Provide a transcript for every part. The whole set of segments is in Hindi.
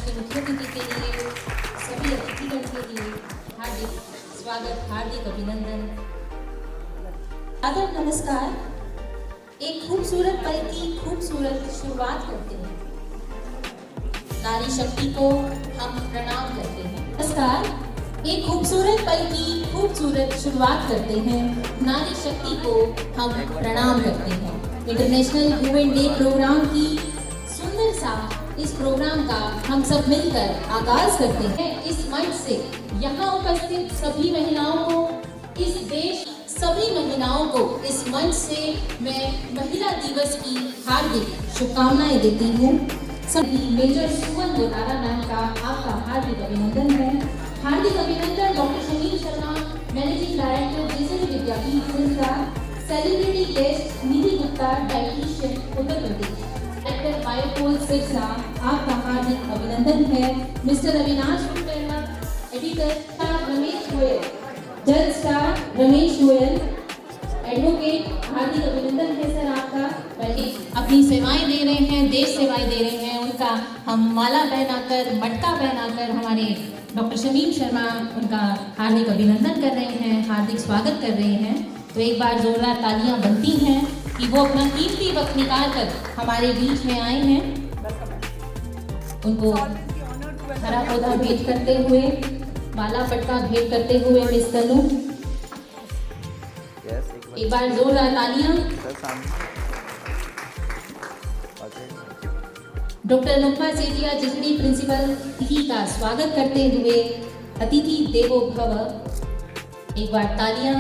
के मुख्य अतिथि के लिए, सभी अतिथिगण के लिए हार्दिक स्वागत, हार्दिक अभिनंदन। आदर नमस्कार। एक खूबसूरत पल की खूबसूरत शुरुआत करते हैं। नारी शक्ति को हम प्रणाम करते हैं। नमस्कार। एक खूबसूरत पल की खूबसूरत शुरुआत करते हैं। नारी शक्ति को हम प्रणाम करते हैं। इंटरनेशनल वुमेन डे प्रोग्राम की सुंदर सा इस प्रोग्राम का हम सब मिलकर आगाज करते हैं। इस मंच से यहाँ उपस्थित सभी महिलाओं को, इस देश सभी महिलाओं को इस मंच से मैं महिला दिवस की हार्दिक शुभकामनाएं देती हूँ। सभी मेजर सुमन गोतारा मैम का आपका हार्दिक अभिनंदन है। हार्दिक अभिनंदन doctor Shamim Sharma, managing director JSS Vidyapeeth Sirsa, celebrity guest Nidhi Gupta, dietitian Uttar Pradesh, director बायोपोल सिरसा, आपका हार्दिक अभिनंदन है। मिस्टर अविनाश कुंडेला, एडिटर रमेश गोयल, जज स्टार रमेश गोयल, एडवोकेट, हार्दिक अभिनंदन है सर आपका। पहले अपनी सेवाएं दे रहे हैं, देश सेवाएं दे रहे हैं, उनका हम माला पहनाकर, मटका पहनाकर हमारे डॉक्टर शमीम शर्मा उनका हार्दिक अभिनंदन कर रहे हैं, हार्दिक स्वागत कर रहे हैं। तो एक बार जोरदार तालियां बनती हैं कि वो अपना कीमती वक्त निकाल कर हमारे बीच में आए हैं। उनको हरा पौधा भेंट करते हुए, माला पटका भेंट करते हुए मिस तनु, एक बार जोरदार तालियां। डॉक्टर नुक्मा सेठिया जिसड़ी प्रिंसिपल अतिथि का स्वागत करते हुए अतिथि देवो भव, एक बार तालियां।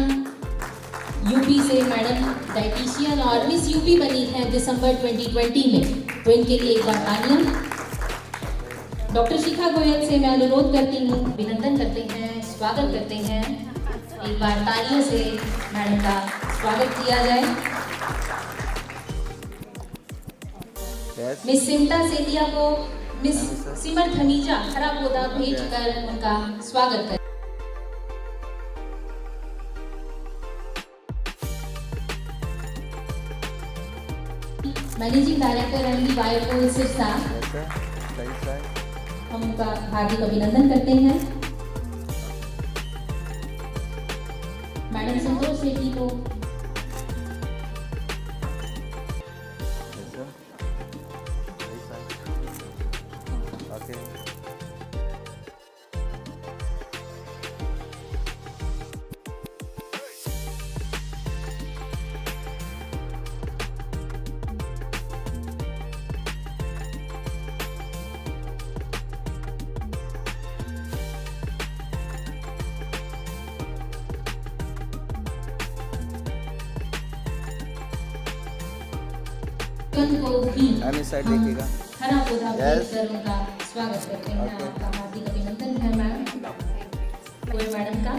यूपी से मैडम डाइटिशियन और मिस यूपी बनी है दिसंबर 2020 में, तो इनके लिए एक बार तालियां। डॉक्टर शिखा गोयल से मैं अनुरोध करती हूँ, अभिनंदन करते हैं, स्वागत करते हैं। एक बार तालियों से मैडम का स्वागत किया जाए। मिस सिमटा सेतिया को मिस सिमर धमीजा हरा पौधा भेज कर उनका स्वागत करें। मैनेजिंग डायरेक्टर एमडी बायोपोल सिरसा, हम उनका हार्दिक अभिनंदन करते हैं। मैडम संतोष सेठी को को भी हरा पौधा भेजकर उनका स्वागत करते हैं। आपका हार्दिक अभिनंदन है मैम गोयल मैडम का।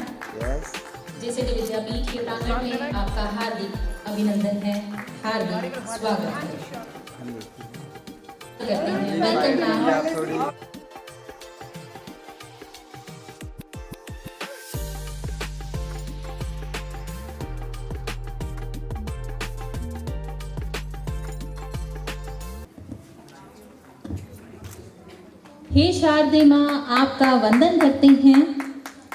जेएसएस विद्यापीठ के प्रांगण में आपका हार्दिक अभिनंदन है, हार्दिक स्वागत करते हैं। Welcome ma'am. हे शारदे माँ, आपका वंदन करते हैं।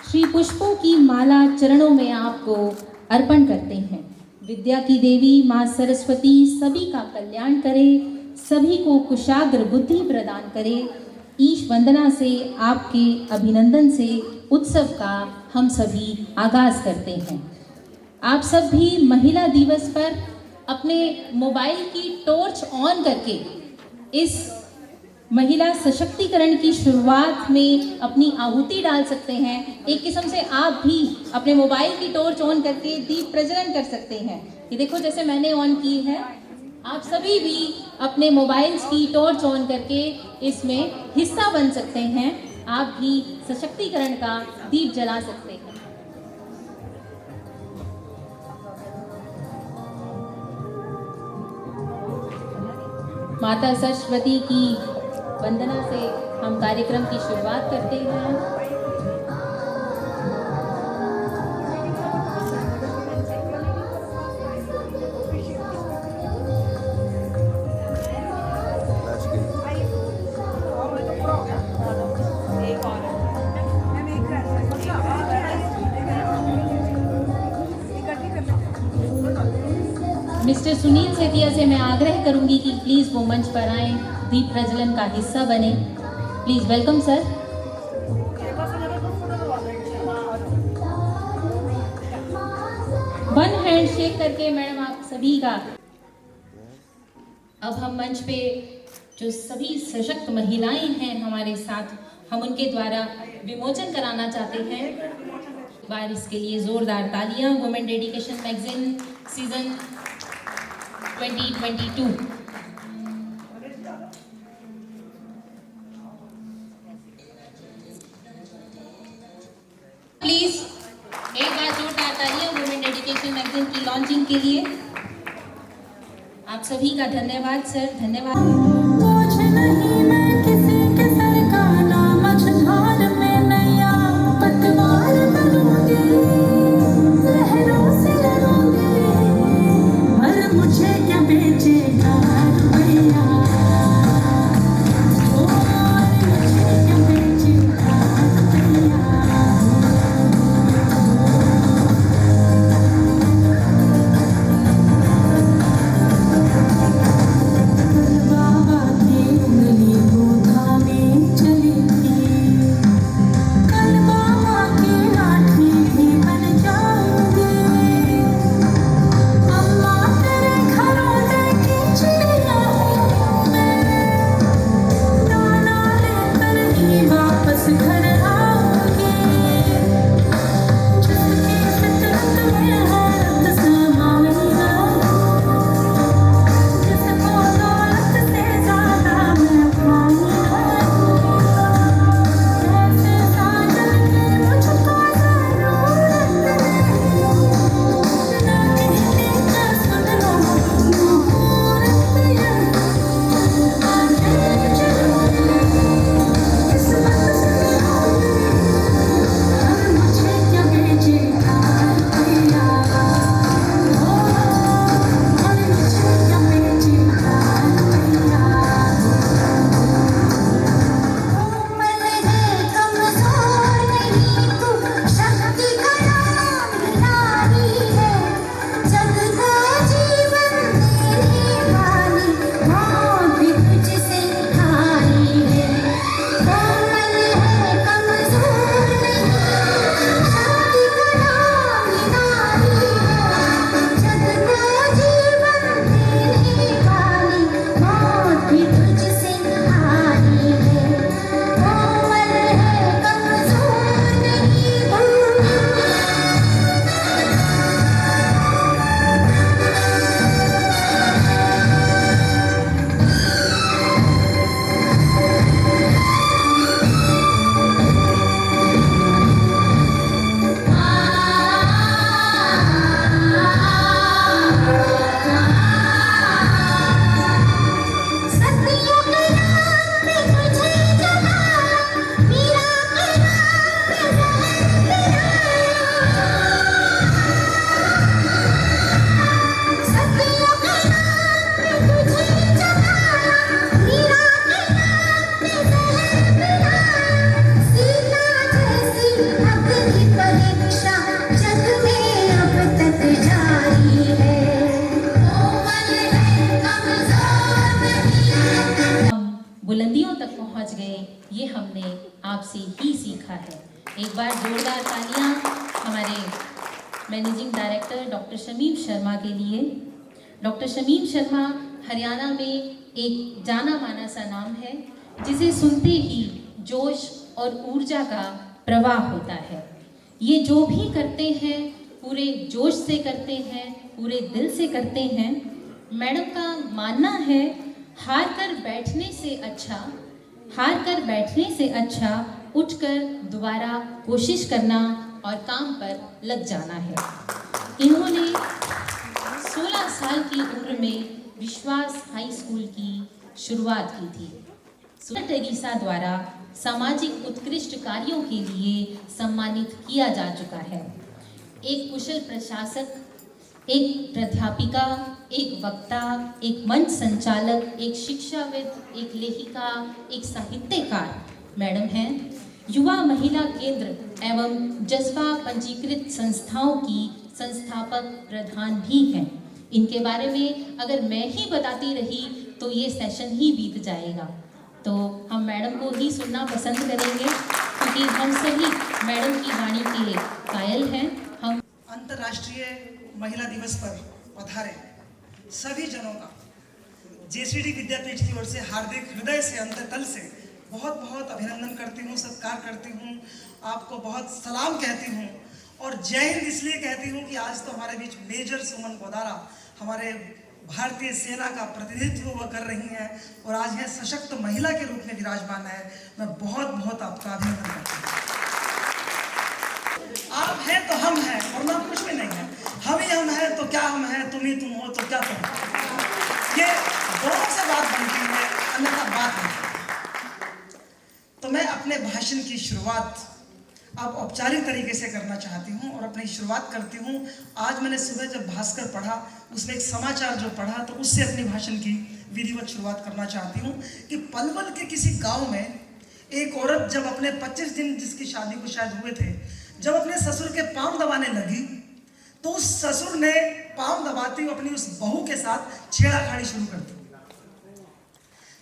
श्री पुष्पों की माला चरणों में आपको अर्पण करते हैं। विद्या की देवी माँ सरस्वती सभी का कल्याण करे, सभी को कुशाग्र बुद्धि प्रदान करे। ईश वंदना से, आपके अभिनंदन से उत्सव का हम सभी आगाज करते हैं। आप सब भी महिला दिवस पर अपने मोबाइल की टॉर्च ऑन करके इस महिला सशक्तिकरण की शुरुआत में अपनी आहुति डाल सकते हैं। एक किस्म से आप भी अपने मोबाइल की टॉर्च ऑन करके दीप प्रज्वलन कर सकते हैं। ये देखो जैसे मैंने ऑन की है, आप सभी भी अपने मोबाइल्स की टॉर्च ऑन करके इसमें हिस्सा बन सकते हैं। आप भी सशक्तिकरण का दीप जला सकते हैं। माता सरस्वती की वंदना से हम कार्यक्रम की शुरुआत करते हैं। मिस्टर सुनील सेतिया से मैं आग्रह करूंगी कि प्लीज वो मंच पर आए, दीप प्रज्वलन का हिस्सा बने। Please welcome sir. One hand shake करके मैडम आप सभी का। अब हम मंच पे जो सभी सशक्त महिलाएं हैं हमारे साथ, हम उनके द्वारा विमोचन कराना चाहते हैं। बार इसके लिए जोरदार तालियां। Women dedication magazine season 2022। Please एक बार जोरदार तालियां वुमेन डेडिकेशन मैगजीन की लॉन्चिंग के लिए। आप सभी का धन्यवाद सर, धन्यवाद। बुलंदियों तक पहुंच गए, ये हमने आपसे ही सीखा है। एक बार जोरदार तालियां हमारे managing director doctor Shamim Sharma के लिए। डॉक्टर शमीम शर्मा हरियाणा में एक जाना माना सा नाम है, जिसे सुनते ही जोश और ऊर्जा का प्रवाह होता है। ये जो भी करते हैं पूरे जोश से करते हैं, पूरे दिल से करते हैं। मैडम का मानना है हार कर बैठने से अच्छा उठकर दोबारा कोशिश करना और काम पर लग जाना है। इन्होंने 16 साल की उम्र में विश्वास हाई स्कूल की शुरुआत की थी। मदर टेरेसा द्वारा सामाजिक उत्कृष्ट कार्यों के लिए सम्मानित किया जा चुका है। एक कुशल प्रशासक, एक प्राध्यापिका, एक वक्ता, एक मंच संचालक, एक शिक्षाविद, एक लेखिका, एक साहित्यकार मैडम हैं। युवा महिला केंद्र एवं जज्बा पंजीकृत संस्थाओं की संस्थापक प्रधान भी हैं। इनके बारे में अगर मैं ही बताती रही तो ये सेशन ही बीत जाएगा। तो हम मैडम को ही सुनना पसंद करेंगे क्योंकि हम सभी मैडम की वाणी के कायल हैं। हम अंतर्राष्ट्रीय महिला दिवस पर पधारे सभी जनों का जेसीडी विद्यापीठ की ओर से हार्दिक हृदय से अंततल से बहुत बहुत अभिनंदन करती हूँ, सत्कार करती हूँ, आपको बहुत सलाम कहती हूँ और जय हिंद इसलिए कहती हूँ कि आज तो हमारे बीच मेजर सुमन पोदारा हमारे भारतीय सेना का प्रतिनिधित्व वो कर रही हैं और आज यह सशक्त महिला के रूप में विराजमान है। मैं बहुत बहुत आपका अभिनंदन करती हूँ। आप हैं तो हम हैं वरना कुछ भी नहीं है, हम ही हम हैं तो क्या हम हैं, तुम ही तुम हो तो क्या तुम हो, ये दोनों से बात बनती है, अन्यथा बात नहीं। तो मैं अपने भाषण की शुरुआत अब औपचारिक तरीके से करना चाहती हूँ और अपनी शुरुआत करती हूँ। आज मैंने सुबह जब भास्कर पढ़ा उसमें एक समाचार जो पढ़ा तो उससे अपनी भाषण की विधिवत शुरुआत करना चाहती हूँ कि पलवल के किसी गांव में एक औरत जब अपने 25 दिन जिसकी शादी को शायद हुए थे, जब अपने ससुर के पाँव दबाने लगी तो उस ससुर ने पाँव दबाती हुई अपनी उस बहू के साथ छेड़ाखाड़ी शुरू कर दी।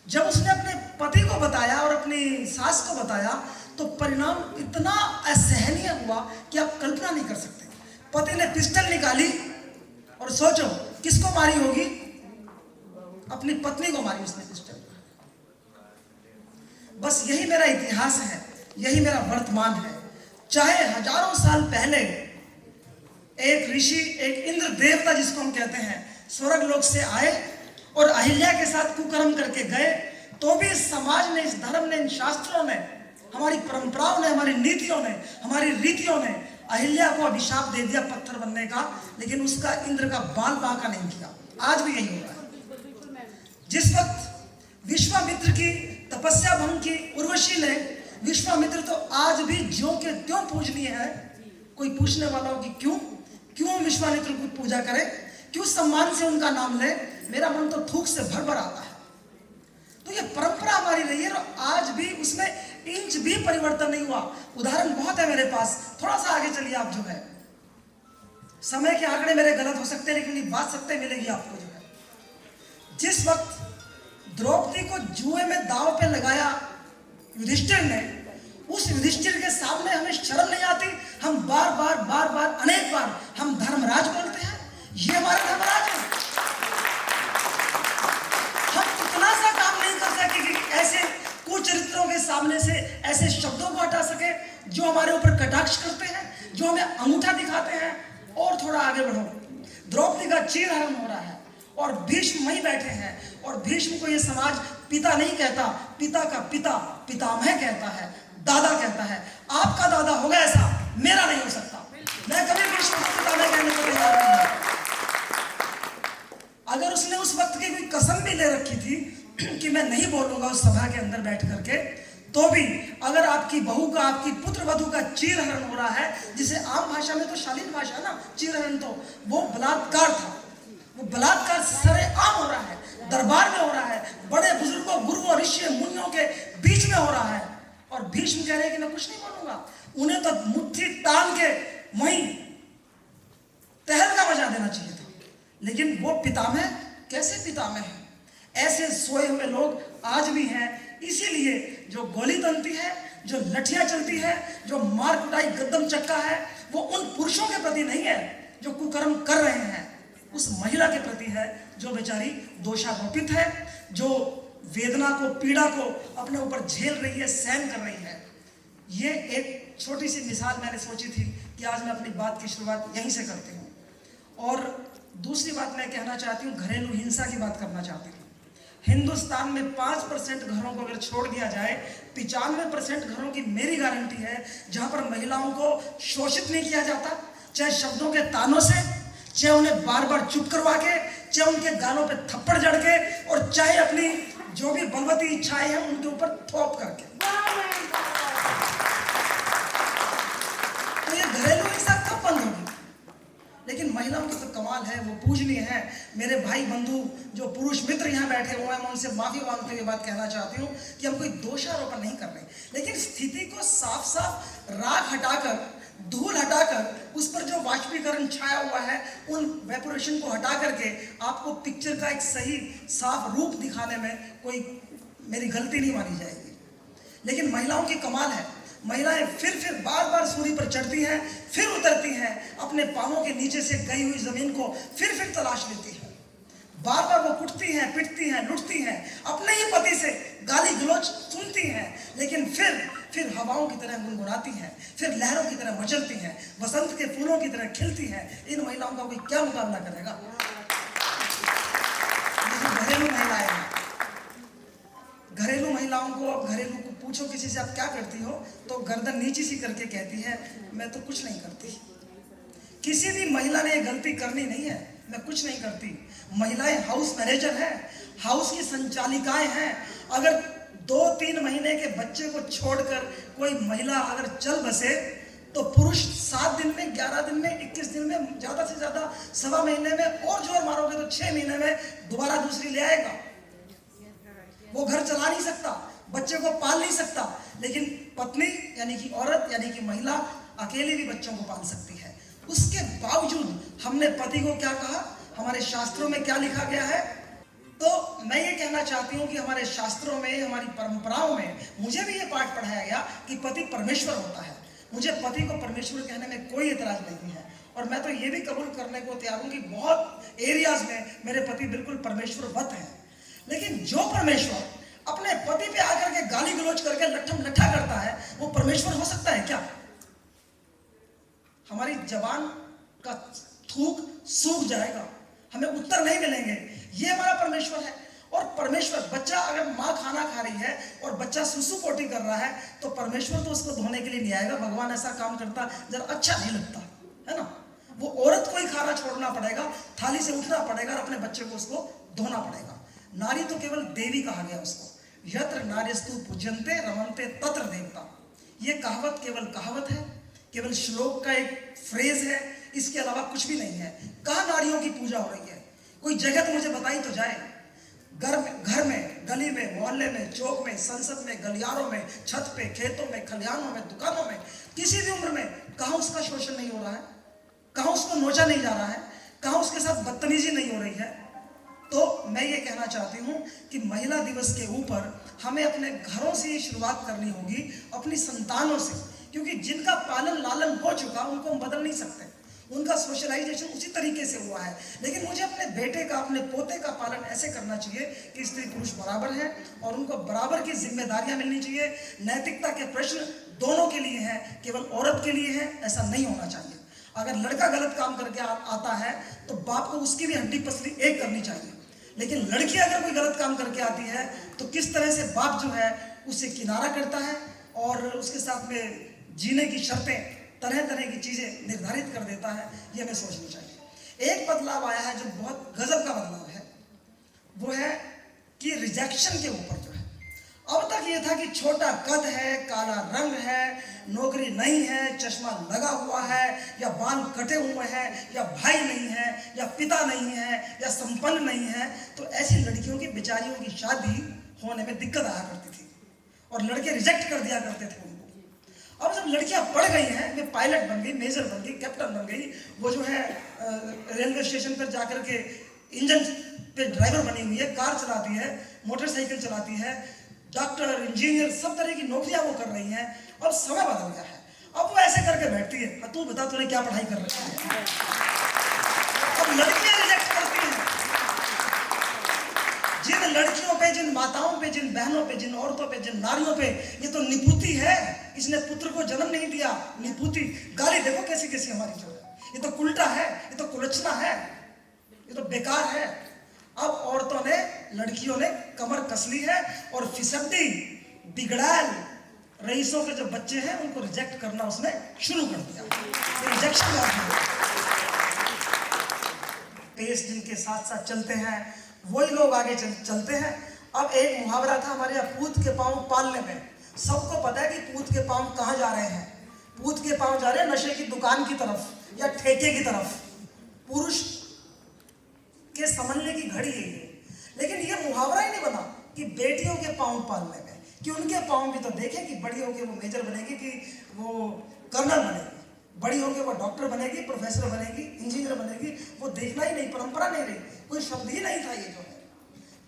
जब उसने अपने पति को बताया और अपनी सास को बताया तो परिणाम इतना असहनीय हुआ कि आप कल्पना नहीं कर सकते। पति ने पिस्टल निकाली और सोचो किसको मारी होगी, अपनी पत्नी को मारी उसने पिस्टल। बस यही मेरा इतिहास है, यही मेरा वर्तमान है। चाहे हजारों साल पहले एक ऋषि, एक इंद्र देवता जिसको हम कहते हैं, स्वर्ग लोक से आए और अहिल्या के साथ कुकर्म करके गए, तो भी इस समाज ने, इस धर्म ने, इन शास्त्रों ने, हमारी परंपराओं ने, हमारी नीतियों ने, हमारी रीतियों ने अहिल्या को अभिशाप दे दिया पत्थर बनने का, लेकिन उसका इंद्र का बाल बांका नहीं किया। आज भी यही हो रहा है। जिस वक्त विश्वामित्र की तपस्या भंग की उर्वशी ने, विश्वामित्र तो आज भी ज्यों के त्यों पूजनीय है। कोई पूछने वाला हो कि क्यों विश्वामित्र की पूजा करें, क्यों सम्मान से उनका नाम ले, मेरा मन तो थूक से भर आता है। तो ये परंपरा हमारी रही है और आज भी उसमें इंच भी परिवर्तन नहीं हुआ। उदाहरण बहुत है मेरे पास, थोड़ा सा आगे चलिए आप। जो है समय के आंकड़े मेरे गलत हो सकते हैं लेकिन ये बात सत्य मिलेगी आपको। जो है जिस वक्त द्रौपदी को जुए में दांव पे लगाया युधिष्ठिर ने, उस युधिष्ठिर के सामने हमें शर्म नहीं आती। हम बार बार अनेक बार हम धर्मराज बोलते हैं, ये हमारा धर्मराज है। हम इतना सा काम नहीं कर सके कि ऐसे कुचरित्रों के सामने से ऐसे शब्दों को हटा सके जो हमारे ऊपर कटाक्ष करते हैं, जो हमें अंगूठा दिखाते हैं। और थोड़ा आगे बढ़ो, द्रौपदी का चीरहरण हो रहा है और भीष्म वहीं बैठे हैं और भीष्म को ये समाज पिता नहीं कहता, पिता का पिता पितामह कहता है, दादा कहता है। आपका दादा होगा ऐसा, मेरा नहीं हो सकता। मैं कभी भीष्म को पितामह कहने को तैयार नहीं हूं। अगर उसने उस वक्त की कोई कसम भी ले रखी थी कि मैं नहीं बोलूंगा उस सभा के अंदर बैठ करके, तो भी अगर आपकी बहू का, आपकी पुत्र वधू का चीरहरण हो रहा है, जिसे आम भाषा में तो शालीन भाषा ना चीरहरण, तो वो बलात्कार था। वो बलात्कार सरेआम हो रहा है, दरबार में हो रहा है, बड़े बुजुर्गों, गुरुओं, ऋषि मुनियों के बीच में हो रहा है। और भीष्म कह रहे हैं कि मैं कुछ नहीं बोलूंगा। उन्हें तो मुट्ठी तान के वहीं तहलका बजा देना चाहिए था। लेकिन वो पितामह कैसे पितामह है? ऐसे सोए हुए लोग आज भी हैं। इसीलिए जो गोली बनती है, जो लठियां चलती है, जो मार कुटाई गद्दम चक्का है, वो उन पुरुषों के प्रति नहीं है जो कुकर्म कर रहे हैं, उस महिला के प्रति है जो बेचारी दोषारोपित है, जो वेदना को, पीड़ा को अपने ऊपर झेल रही है, सहन कर रही है। ये एक छोटी सी मिसाल मैंने सोची थी कि आज मैं अपनी बात की शुरुआत यहीं से करती हूँ। और दूसरी बात मैं कहना चाहती हूँ, घरेलू हिंसा की बात करना चाहती हूँ। हिंदुस्तान में 5% घरों को अगर छोड़ दिया जाए, 95% घरों की मेरी गारंटी है जहाँ पर महिलाओं को शोषित नहीं किया जाता, चाहे शब्दों के तानों से, चाहे उन्हें बार बार चुप करवा के, चाहे उनके गालों पे थप्पड़ जड़ के, और चाहे अपनी जो भी बलवती इच्छाएं हैं उनके ऊपर थोप करके। तो ये घरेलू हिंसा कब बंद होगी? लेकिन महिलाओं की तो कमाल है, वो पूजनीय है। मेरे भाई बंधु जो पुरुष मित्र यहाँ बैठे हुए हैं, मैं उनसे माफी मांगते हुए बात कहना चाहती हूँ कि हम कोई दोषारोपण नहीं कर रहे, लेकिन स्थिति को साफ साफ राग हटाकर धूल हटाकर उस पर जो वाष्पीकरण छाया हुआ है उन वेपोरेशन को हटा करके आपको पिक्चर का एक सही साफ रूप दिखाने में कोई मेरी गलती नहीं मानी जाएगी। लेकिन महिलाओं की कमाल है, महिलाएं फिर बार बार सूर्य पर चढ़ती हैं, फिर उतरती हैं, अपने पांवों के नीचे से गई हुई जमीन को फिर तलाश लेती हैं, बार बार वो कुटती हैं, पिटती हैं, लुटती हैं, अपने ही पति से गाली गलौज सुनती हैं, लेकिन फिर हवाओं की तरह गुनगुनाती हैं, फिर लहरों की तरह मचलती हैं, वसंत के फूलों की तरह खिलती हैं। इन महिलाओं का कोई क्या मुकाबला करेगा? घरेलू महिलाएं हैं, घरेलू महिलाओं को, अब घरेलू को पूछो किसी से आप क्या करती हो, तो गर्दन नीची सी करके कहती है मैं तो कुछ नहीं करती। किसी भी महिला ने ये गलती करनी नहीं है, मैं कुछ नहीं करती। महिलाएं हाउस मैनेजर हैं, हाउस की संचालिकाएं हैं। अगर 2-3 महीने के बच्चे को छोड़कर कोई महिला अगर चल बसे तो पुरुष 7 दिन में, 11 दिन में, 21 दिन में, ज्यादा से ज्यादा 1.25 महीने में, और जोर मारोगे तो 6 महीने में दोबारा दूसरी ले आएगा। वो घर चला नहीं सकता, बच्चे को पाल नहीं सकता, लेकिन पत्नी यानी कि औरत यानी कि महिला अकेले भी बच्चों को पाल सकती है। उसके बावजूद हमने पति को क्या कहा, हमारे शास्त्रों में क्या लिखा गया है? तो मैं ये कहना चाहती हूँ कि हमारे शास्त्रों में, हमारी परंपराओं में मुझे भी ये पाठ पढ़ाया गया कि पति परमेश्वर होता है। मुझे पति को परमेश्वर कहने में कोई एतराज नहीं है, और मैं तो ये भी कबूल करने को तैयार हूँ कि बहुत एरियाज में मेरे पति बिल्कुल परमेश्वरवत हैं। लेकिन जो परमेश्वर अपने पति पे आकर के गाली गलौज करके लट्ठम लट्ठा करता है, वो परमेश्वर हो सकता है क्या? हमारी जबान का थूक सूख जाएगा, हमें उत्तर नहीं मिलेंगे। ये हमारा परमेश्वर है। और परमेश्वर, बच्चा अगर माँ खाना खा रही है और बच्चा सुसु पोटी कर रहा है, तो परमेश्वर तो उसको धोने के लिए नहीं आएगा। भगवान ऐसा काम करता जरा अच्छा नहीं लगता है ना। वो औरत को ही खाना छोड़ना पड़ेगा, थाली से उठना पड़ेगा और अपने बच्चे को उसको धोना पड़ेगा। नारी तो केवल देवी कहा गया उसको। यत्र नार्यस्तु पूज्यन्ते रमन्ते तत्र देवता। ये कहावत केवल कहावत है, केवल श्लोक का एक फ्रेज है, इसके अलावा कुछ भी नहीं है। कहाँ नारियों की पूजा हो रही है? कोई जगह तो मुझे बताई तो जाए। घर में, गली में, मोहल्ले में, चौक में, संसद में, गलियारों में, छत पे, खेतों में, खलिहानों में, दुकानों में, किसी भी उम्र में कहाँ उसका शोषण नहीं हो रहा है? कहाँ उसको नोचा नहीं जा रहा है? कहाँ उसके साथ बदतमीजी नहीं हो रही है? तो मैं ये कहना चाहती हूँ कि महिला दिवस के ऊपर हमें अपने घरों से ही शुरुआत करनी होगी, अपनी संतानों से, क्योंकि जिनका पालन लालन हो चुका उनको हम बदल नहीं सकते। उनका सोशलाइजेशन उसी तरीके से हुआ है। लेकिन मुझे अपने बेटे का, अपने पोते का पालन ऐसे करना चाहिए कि स्त्री पुरुष बराबर हैं और उनको बराबर की जिम्मेदारियां मिलनी चाहिए। नैतिकता के प्रश्न दोनों के लिए हैं, केवल औरत के लिए है ऐसा नहीं होना चाहिए। अगर लड़का गलत काम करके आता है तो बाप को उसकी भी हड्डी पसली एक करनी चाहिए। लेकिन लड़की अगर कोई गलत काम करके आती है तो किस तरह से बाप जो है उसे किनारा करता है और उसके साथ में जीने की शर्तें, तरह तरह की चीजें निर्धारित कर देता है, ये हमें सोचनी चाहिए। एक बदलाव आया है जो बहुत गजब का बदलाव है, वो है कि रिजेक्शन के ऊपर जो है। अब तक ये था कि छोटा कद है, काला रंग है, नौकरी नहीं है, चश्मा लगा हुआ है, या बाल कटे हुए हैं, या भाई नहीं है, या पिता नहीं है, या संपन्न नहीं है, तो ऐसी लड़कियों की, बेचारियों की शादी होने में दिक्कत आया करती थी और लड़के रिजेक्ट कर दिया करते थे उनको। अब जब लड़कियां पढ़ गई हैं, वे पायलट बन गई, मेजर बन गई, कैप्टन बन गई, वो जो है रेलवे स्टेशन पर जाकर के इंजन पे ड्राइवर बनी हुई है, कार चलाती है, मोटरसाइकिल चलाती है, डॉक्टर, इंजीनियर, सब तरह की नौकरियां वो कर रही हैं। अब समय बदल गया है, अब वो ऐसे करके बैठती है, तू बता तूने क्या पढ़ाई कर रखी है। अब लड़कियां रिजेक्ट करती हैं। जिन लड़कियों पे, जिन माताओं पे, जिन बहनों पे, जिन औरतों पे, जिन नारियों पे ये तो निपुति है, इसने पुत्र को जन्म नहीं दिया, निपुति। गाली देखो कैसी कैसी हमारी जो है, ये तो उल्टा है, ये तो कुलचना है, ये तो बेकार है। अब औरतों ने, लड़कियों ने कमर कस ली है और फिसड्डी, बिगड़ैल रईसों के जो बच्चे हैं उनको रिजेक्ट करना उसने शुरू कर दिया। रिजेक्शन पेस जिनके साथ साथ चलते हैं वही लोग आगे चलते हैं। अब एक मुहावरा था हमारे यहाँ, पूत के पांव पालने में। सबको पता है कि पूत के पांव कहाँ जा रहे हैं। पूत के पांव जा रहे हैं नशे की दुकान की तरफ या ठेके की तरफ। पुरुष के समझने की घड़ी है ये। लेकिन ये मुहावरा ही नहीं बना कि बेटियों के पांव पालने में, कि उनके पांव भी तो देखें कि बड़ी होकर वो मेजर बनेगी कि वो कर्नल बनेगी। बड़ी होकर वो डॉक्टर बनेगी, प्रोफेसर बनेगी, इंजीनियर बनेगी, वो देखना ही नहीं, परंपरा नहीं रही, कोई शब्द ही नहीं था ये जो है।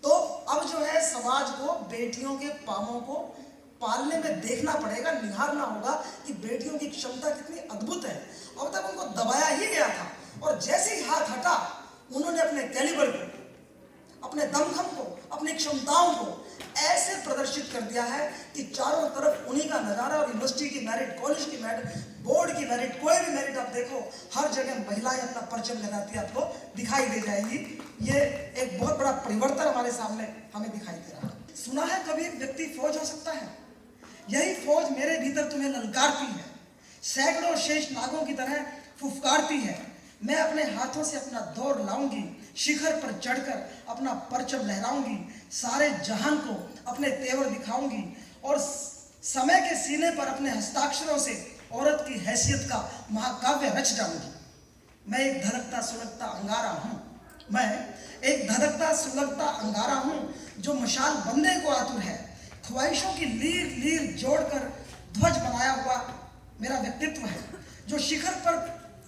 तो अब जो है समाज को बेटियों के पांवों को पालने में देखना पड़ेगा, निहारना होगा कि बेटियों की क्षमता कितनी अद्भुत है। अब तक उनको दबाया ही गया था और जैसे ही हाथ हटा उन्होंने अपने कैलिबर को, अपने दमखम को, अपनी क्षमताओं को ऐसे प्रदर्शित कर दिया है कि चारों तरफ उन्हीं का नजारा। और यूनिवर्सिटी की मेरिट, कॉलेज की मेरिट, बोर्ड की मेरिट, कोई भी मेरिट आप देखो, हर जगह महिलाएं अपना परचम लगाती है, आपको दिखाई दे जाएगी। ये एक बहुत बड़ा परिवर्तन हमारे सामने हमें दिखाई दे रहा है। सुना है कभी एक व्यक्ति फौज हो सकता है? यही फौज मेरे भीतर तुम्हें ललकारती है, सैकड़ों शेष नागों की तरह फुफकारती है। मैं अपने हाथों से अपना दौर लाऊंगी, शिखर पर चढ़कर अपना परचम लहराऊंगी, सारे जहान को अपने तेवर दिखाऊंगी और समय के सीने पर अपने हस्ताक्षरों से औरत की हैसियत का महाकाव्य रच जाऊंगी। मैं एक धधकता सुलगता अंगारा हूँ, मैं एक धधकता सुलगता अंगारा हूँ जो मशाल बनने को आतुर है। ख्वाहिशों की लीर लीर जोड़कर ध्वज बनाया हुआ मेरा व्यक्तित्व है जो शिखर पर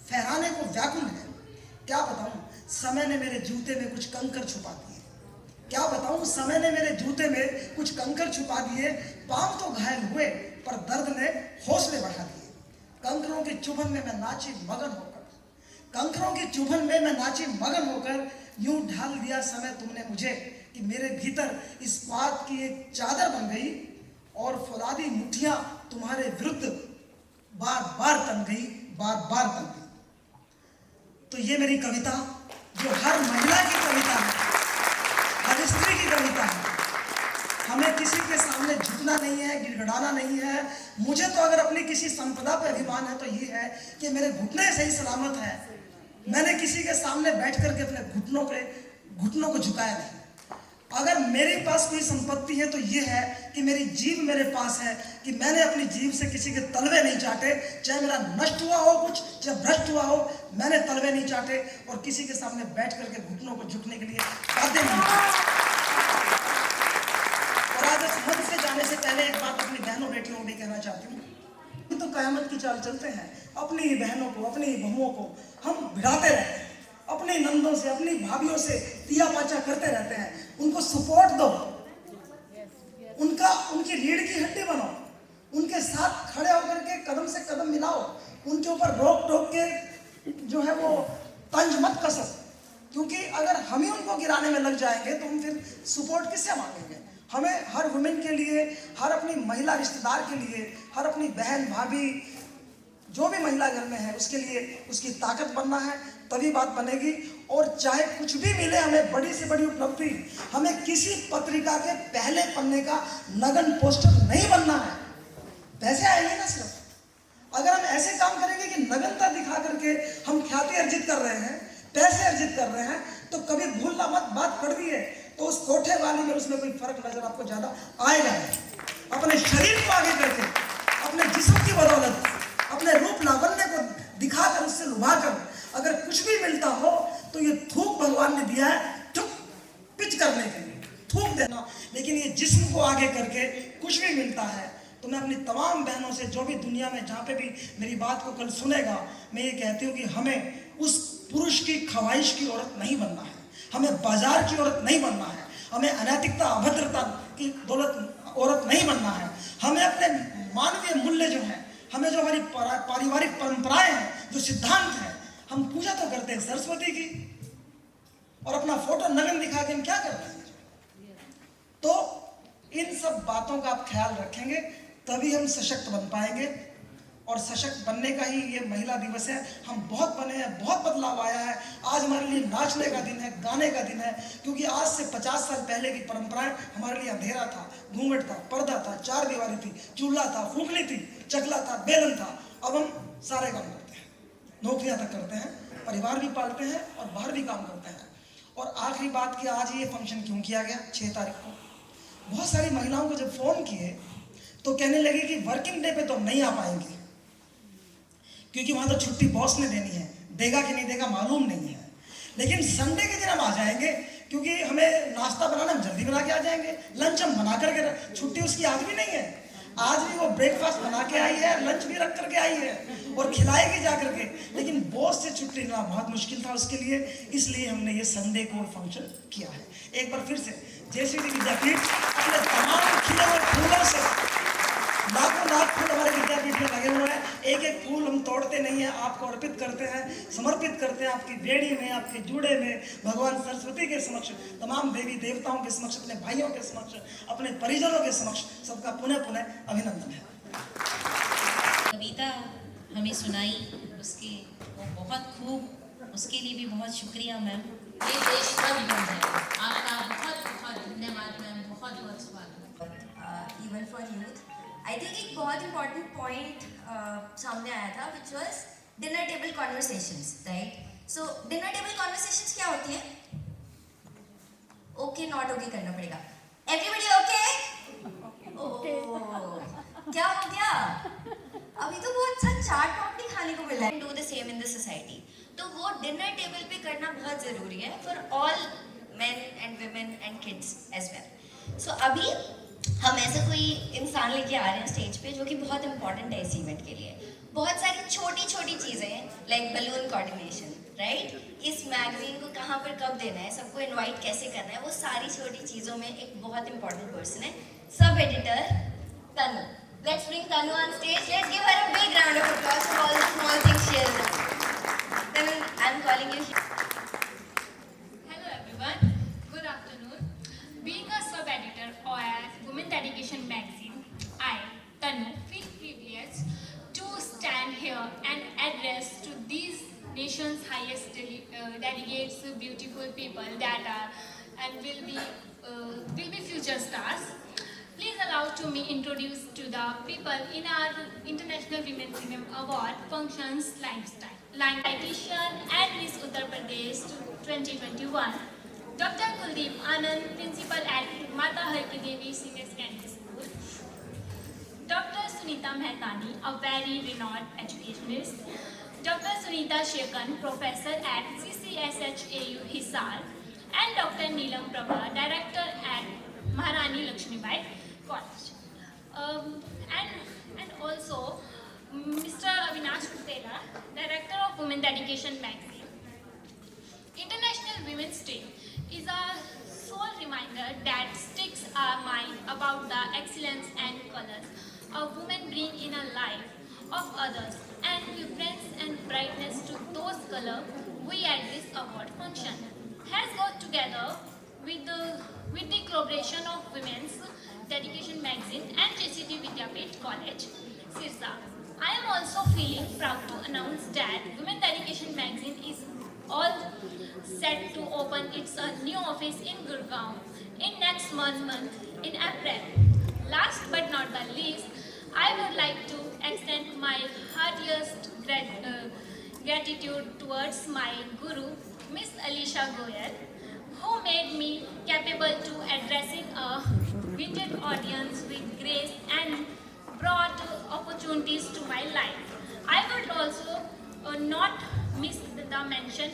फहराने को व्याकुल है। क्या बताऊं, समय ने मेरे जूते में कुछ कंकर छुपा दिए। क्या बताऊं, समय ने मेरे जूते में कुछ कंकर छुपा दिए। पांव तो घायल हुए पर दर्द ने हौसले बढ़ा दिए। कंकरों की चुभन में मैं नाची मगन होकर, कंकरों की चुभन में मैं नाची मगन होकर यूं ढाल दिया समय तुमने मुझे कि मेरे भीतर इस बात की एक चादर बन गई और फौलादी मुठ्ठियां तुम्हारे विरुद्ध बार बार तन गई, बार बार तन गई। तो ये मेरी कविता, जो हर महिला की कविता है, हर स्त्री की कविता है। हमें किसी के सामने झुकना नहीं है, गिड़गिड़ाना नहीं है। मुझे तो अगर अपनी किसी संपदा पर अभिमान है तो ये है कि मेरे घुटने सही सलामत है। मैंने किसी के सामने बैठ करके अपने घुटनों को झुकाया नहीं। अगर मेरे पास कोई संपत्ति है तो ये है कि मेरी जीभ मेरे पास है, कि मैंने अपनी जीभ से किसी के तलवे नहीं चाटे। चाहे मेरा नष्ट हुआ हो कुछ, चाहे भ्रष्ट हुआ हो, मैंने तलवे नहीं चाटे और किसी के सामने बैठ करके घुटनों को झुकने के लिए बाध्य नहीं किया। और आज इस मंच से जाने से पहले एक बात अपनी बहनों बेटियों को भी कहना चाहती हूँ। तो कयामत की चाल चलते हैं, अपनी ही बहनों को, अपनी ही बहुओं को हम भिड़ाते रहते हैं, अपनी नंदों से, अपनी भाभियों से तिया पाचा करते रहते हैं। उनको सपोर्ट दो, उनकी रीढ़ की हड्डी बनो, उनके साथ खड़े होकर के कदम से कदम मिलाओ, उनके ऊपर रोक टोक के जो है वो तंज मत कसो, क्योंकि अगर हम ही उनको गिराने में लग जाएंगे तो हम फिर सपोर्ट किससे मांगेंगे। हमें हर वुमेन के लिए, हर अपनी महिला रिश्तेदार के लिए, हर अपनी बहन भाभी जो भी महिला घर में है उसके लिए उसकी ताकत बनना है, तभी बात बनेगी। और चाहे कुछ भी मिले हमें, बड़ी से बड़ी उपलब्धि, हमें किसी पत्रिका के पहले पन्ने का नगन पोस्टर नहीं बनना है। पैसे आएंगे ना सिर्फ। अगर हम ऐसे काम करेंगे कि नगनता दिखा करके हम ख्याति अर्जित कर रहे हैं, पैसे अर्जित कर रहे हैं, तो कभी भूलना मत, बात कड़वी है तो उस कोठे वाली में उसमें कोई फर्क नजर आपको ज्यादा आएगा नहीं। अपने शरीर को आगे करके, अपने जिस्म की बदौलत, अपने रूप लावण्य को दिखाकर, उससे लुभाकर अगर कुछ भी मिलता हो तो ये थूक भगवान ने दिया है चुप पिच करने के लिए, थूक देना। लेकिन ये जिस्म को आगे करके कुछ भी मिलता है तो मैं अपनी तमाम बहनों से, जो भी दुनिया में जहाँ पे भी मेरी बात को कल सुनेगा, मैं ये कहती हूँ कि हमें उस पुरुष की ख्वाहिश की औरत नहीं बनना है, हमें बाजार की औरत नहीं बनना है, हमें अनैतिकता अभद्रता की दौलत औरत नहीं बनना है। हमें अपने मानवीय मूल्य जो है, हमें जो हमारी पारिवारिक परंपराएं हैं, जो सिद्धांत हैं, हम पूजा तो करते हैं सरस्वती की, और अपना फोटो नगन दिखा के हम क्या कर रहे हैं। तो इन सब बातों का आप ख्याल रखेंगे तभी हम सशक्त बन पाएंगे। और सशक्त बनने का ही ये महिला दिवस है। हम बहुत बने हैं, बहुत बदलाव आया है। आज हमारे लिए नाचने का दिन है, गाने का दिन है, क्योंकि आज से 50 साल पहले की परंपराएं हमारे लिए अंधेरा था, घूंघट था, पर्दा था, चार दीवारी थी, चूल्हा था, फूंकनी थी, चकला था, बेलन था। अब हम सारे काम करते हैं, नौकरियां तक करते हैं, परिवार भी पालते हैं और बाहर भी काम करते हैं। और आखिरी बात कि आज ये फंक्शन क्यों किया गया 6 तारीख को। बहुत सारी महिलाओं को जब फोन किए तो कहने लगे कि वर्किंग डे पे तो नहीं आ पाएंगे, क्योंकि वहां तो छुट्टी बॉस ने देनी है, देगा कि नहीं देगा मालूम नहीं है। लेकिन संडे के दिन हम आ जाएंगे, क्योंकि हमें नाश्ता बनाना हम जल्दी बना के आ जाएंगे, लंच हम बना करके, छुट्टी उसकी आज भी नहीं है। आज भी वो ब्रेकफास्ट बना के आई है, लंच भी रख करके आई है और खिलाएगी जा करके। लेकिन बॉस से छुट्टी लेना बहुत मुश्किल था उसके लिए, इसलिए हमने ये संडे को फंक्शन किया है। एक बार फिर से जेसीडी विद्यापीठ अपने तमाम खिले हुए फूलों से, लाखों लाख फूल हमारे विद्यापीठ में लगे हुए हैं, एक एक फूल हम तोड़ते नहीं हैं, आपको अर्पित करते हैं, समर्पित करते हैं आपकी बेड़ी में, आपके जूड़े में, भगवान सरस्वती के समक्ष, तमाम देवी देवताओं के समक्ष, अपने भाइयों के समक्ष, अपने परिजनों के समक्ष सबका पुनः पुनः अभिनंदन है। कविता हमें सुनाई उसकी, वो बहुत खूब, उसके लिए भी बहुत शुक्रिया मैम। ये देशभक्त है, आपका बहुत बहुत धन्यवाद मैम, बहुत बहुत स्वागत। Even for youth I think एक बहुत इंपॉर्टेंट पॉइंट सामने आया था which was dinner table conversations, right. So dinner table conversations क्या होती है? ओके नॉट ओके करना पड़ेगा। Everybody okay? क्या हो गया? अभी तो वो अच्छा चाट पापड़ी खाने को मिला है। Do the same in the society. तो वो डिनर टेबल पे करना बहुत ज़रूरी है for all men and women and kids as well. So अभी हम ऐसा कोई इंसान लेके आ रहे हैं स्टेज पे जो कि बहुत इंपॉर्टेंट है इस इवेंट के लिए। बहुत सारी छोटी छोटी चीज़ें लाइक बलून कोऑर्डिनेशन, राइट, इस मैगजीन को कहाँ पर कब देना है, सबको इनवाइट कैसे करना है, वो सारी छोटी चीज़ों में एक बहुत इंपॉर्टेंट पर्सन है, sub editor Tanu. Let's bring Tanu on stage. Let's give her a big round of applause for all the small things she has done. Tanu, I'm calling you here. Hello everyone, good afternoon. Being a sub-editor of Women Dedication magazine, I, Tanu, feel privileged to stand here and address to these nation's highest delegates, beautiful people that are and will be future stars. Please allow to me introduce to the people in our International Women's Film Award functions lifestyle. Dietitian and Miss Uttar Pradesh 2021, Dr. Kuldeep Anand, Principal at Mata Harki Devi Senior Secondary School, Dr. Sunita Mehtani, a very renowned educationist, Dr. Sunita Shekan, Professor at CCSHAU Hisar, and Dr. Neelam Prabha, Director at Maharani Lakshmibai College. And also Mr. Avinash Kutela, Director of Women Dedication magazine. International Women's Day is a sole reminder that sticks our mind about the excellence and colors a woman bring in a life of others and vibrance and brightness to those colors we at this award function has got together with the collaboration of Women's Dedication magazine and JCT Vidyapeeth College, Sirsa. I am also feeling proud to announce that Women Dedication magazine is all set to open its new office in Gurgaon in next month in April. Last but not the least, I would like to extend my heartiest gratitude towards my guru, Miss Alisha Goyal, who made me capable to addressing a limited audience with grace and brought opportunities to my life. I would also not miss the mention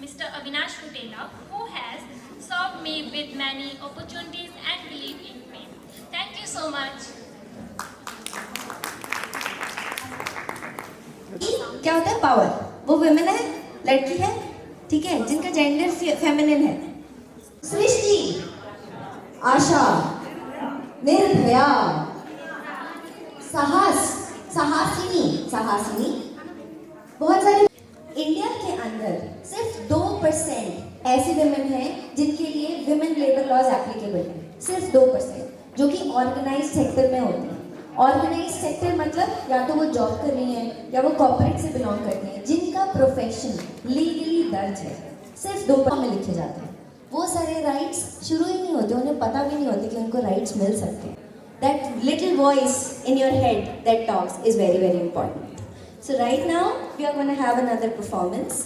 Mr. Avinash Kutela, who has served me with many opportunities and believed in me. Thank you so much. क्या होता है पावर? वो वुमेन है, लड़की है, ठीक है, जिनका जेंडर फेमिनिन है। सृष्टि, आशा, निर्भया, साहस, साहसिनी, बहुत सारे। इंडिया के अंदर सिर्फ 2% ऐसे विमेन हैं जिनके लिए विमेन लेबर लॉज एप्लीकेबल है, सिर्फ 2%, जो कि ऑर्गेनाइज्ड सेक्टर में होते हैं। ऑर्गेनाइज्ड सेक्टर मतलब या तो वो जॉब कर रही हैं या वो कॉर्पोरेट से बिलोंग करती हैं, जिनका प्रोफेशन लीगली दर्ज है, सिर्फ 2% में लिखे जाते हैं। वो सारे राइट्स शुरू ही नहीं होते, उन्हें पता भी नहीं होते कि उनको राइट्स मिल सकते हैं। That little voice in your head that talks is very, very important. So right now we are going to have another performance.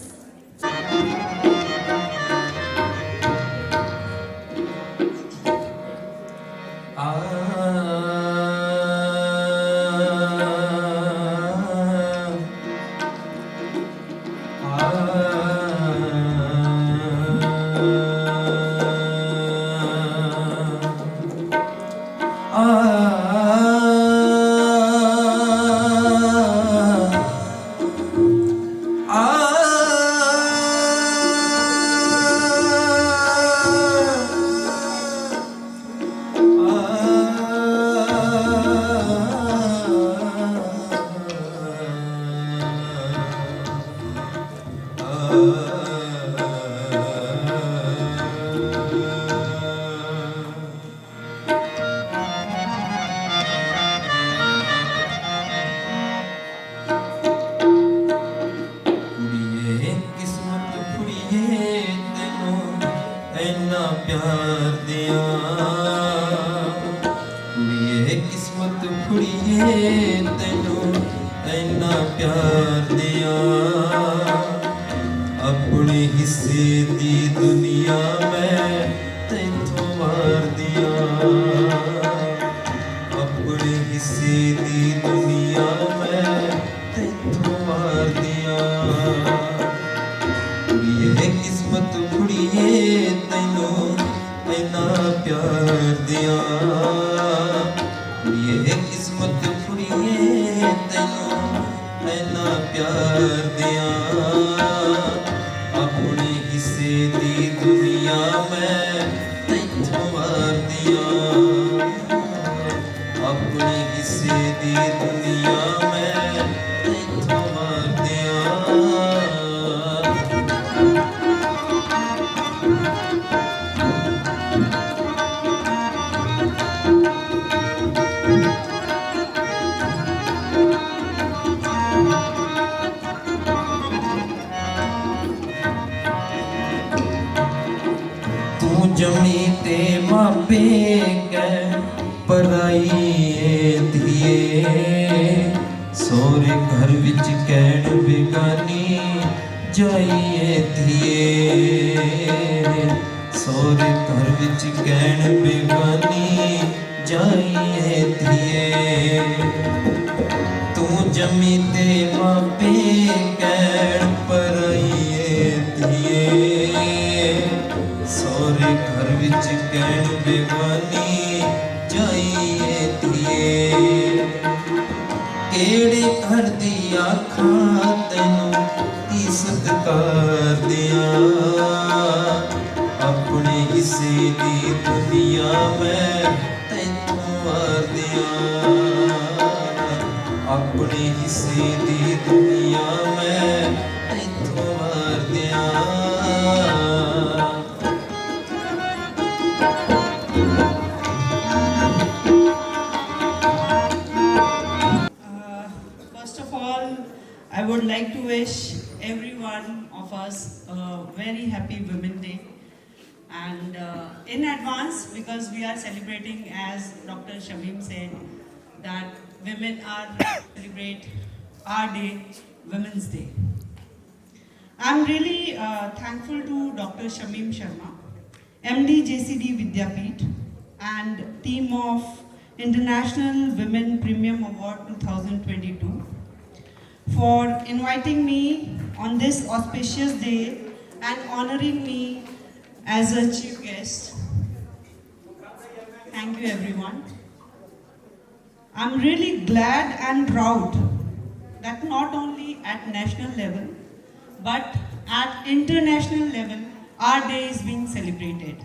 किस्मत फुड़िए तैनू ऐना प्यार दिया अपने हिस्से दी दुनिया में तैथों मार दिया अपने हिस्से दी दुनिया में तैथों मार दिया ये किस्मत फुड़िए तैनू ऐना प्यार दिया ये किस्मत फुड़िए तैनू ऐना प्यार दिया अपने हिस्से दी दुनिया में तैथों मार दिया अपने हिस्से दी दुनिया में तैथों मार दिया तू जमी ते मापे कै पराई थिए सोरे घर विच कैण बेगानी जाइए थिए सोरे घर विच कैण बेगानी जाइए थिए तू जमी ते मापे कैण पराई थिए सोरे घर विच कैण बेगानी जाइए थिए केड़े घर दी आखां तैनू की सत्कार दिया अपने हिस्से दी दुनिया में तैनू मार दिया अपने हिस्से दी दुनिया में तैनू मार दिया First of all, I would like to wish every one of us a very happy Women's Day. And in advance, because we are celebrating, as Dr. Shamim said, that women are celebrate our day, Women's Day. I'm really thankful to Dr. Shamim Sharma, MD JCD Vidyapeeth, and team of International Women Premium Award 2022 for inviting me on this auspicious day and honoring me as a chief guest. Thank you, everyone. I'm really glad and proud that not only at national level, but at international level, our day is being celebrated.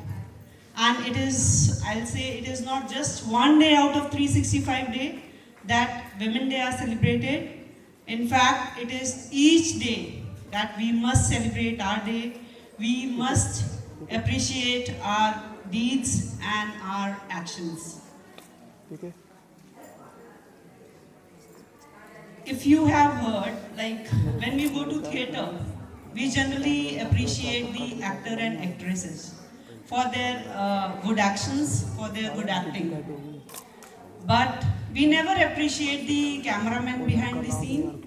And it is, I'll say, it is not just one day out of 365 days that Women's Day are celebrated. In fact, it is each day that we must celebrate our day. We must appreciate our deeds and our actions. If you have heard, like when we go to theatre, we generally appreciate the actor and actresses for their good actions, for their good acting. But we never appreciate the cameraman behind the scene,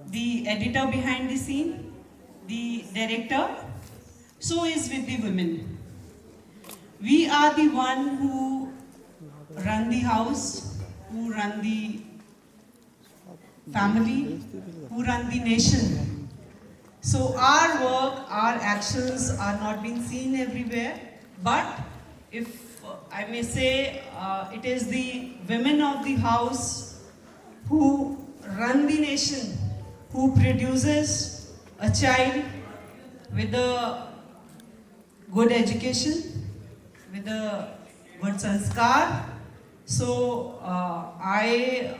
the editor behind the scene, the director. So is with the women. We are the one who run the house, who run the family, who run the nation. So our work, our actions are not being seen everywhere, but if I may say, it is the women of the house who run the nation, who produces a child with a good education, with a good sanskar. So I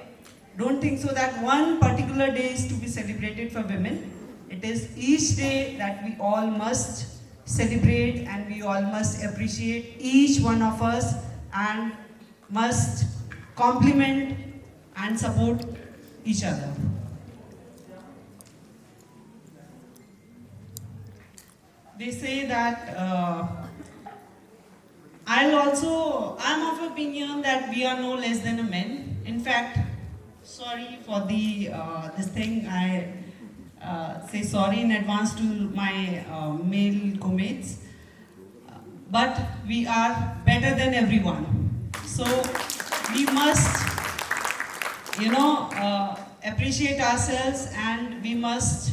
don't think so that one particular day is to be celebrated for women. It is each day that we all must celebrate and we all must appreciate each one of us and must compliment and support each other. They say that I'm of opinion that we are no less than a man fact, sorry for the this thing. I say sorry in advance to my male co-mates. But we are better than everyone. So we must, appreciate ourselves, and we must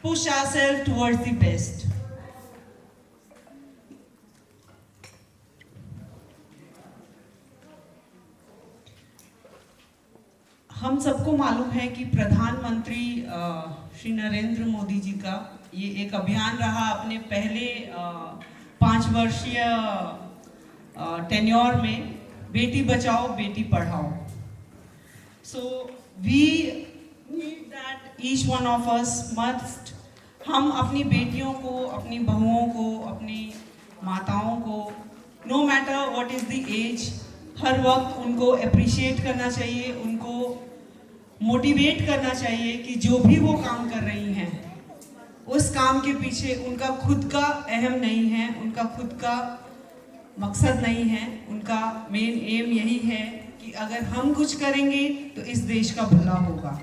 push ourselves towards the best. हम सबको मालूम है कि प्रधानमंत्री श्री नरेंद्र मोदी जी का ये एक अभियान रहा अपने पहले 5 वर्षीय टेन्योर में, बेटी बचाओ बेटी पढ़ाओ. So we need that each one of us must, हम अपनी बेटियों को, अपनी बहुओं को, अपनी माताओं को, no matter what is the age, हर वक्त उनको अप्रिशिएट करना चाहिए, उनको मोटिवेट करना चाहिए कि जो भी वो काम कर रही हैं उस काम के पीछे उनका खुद का अहम नहीं है, उनका खुद का मकसद नहीं है. उनका मेन एम यही है कि अगर हम कुछ करेंगे तो इस देश का भला होगा,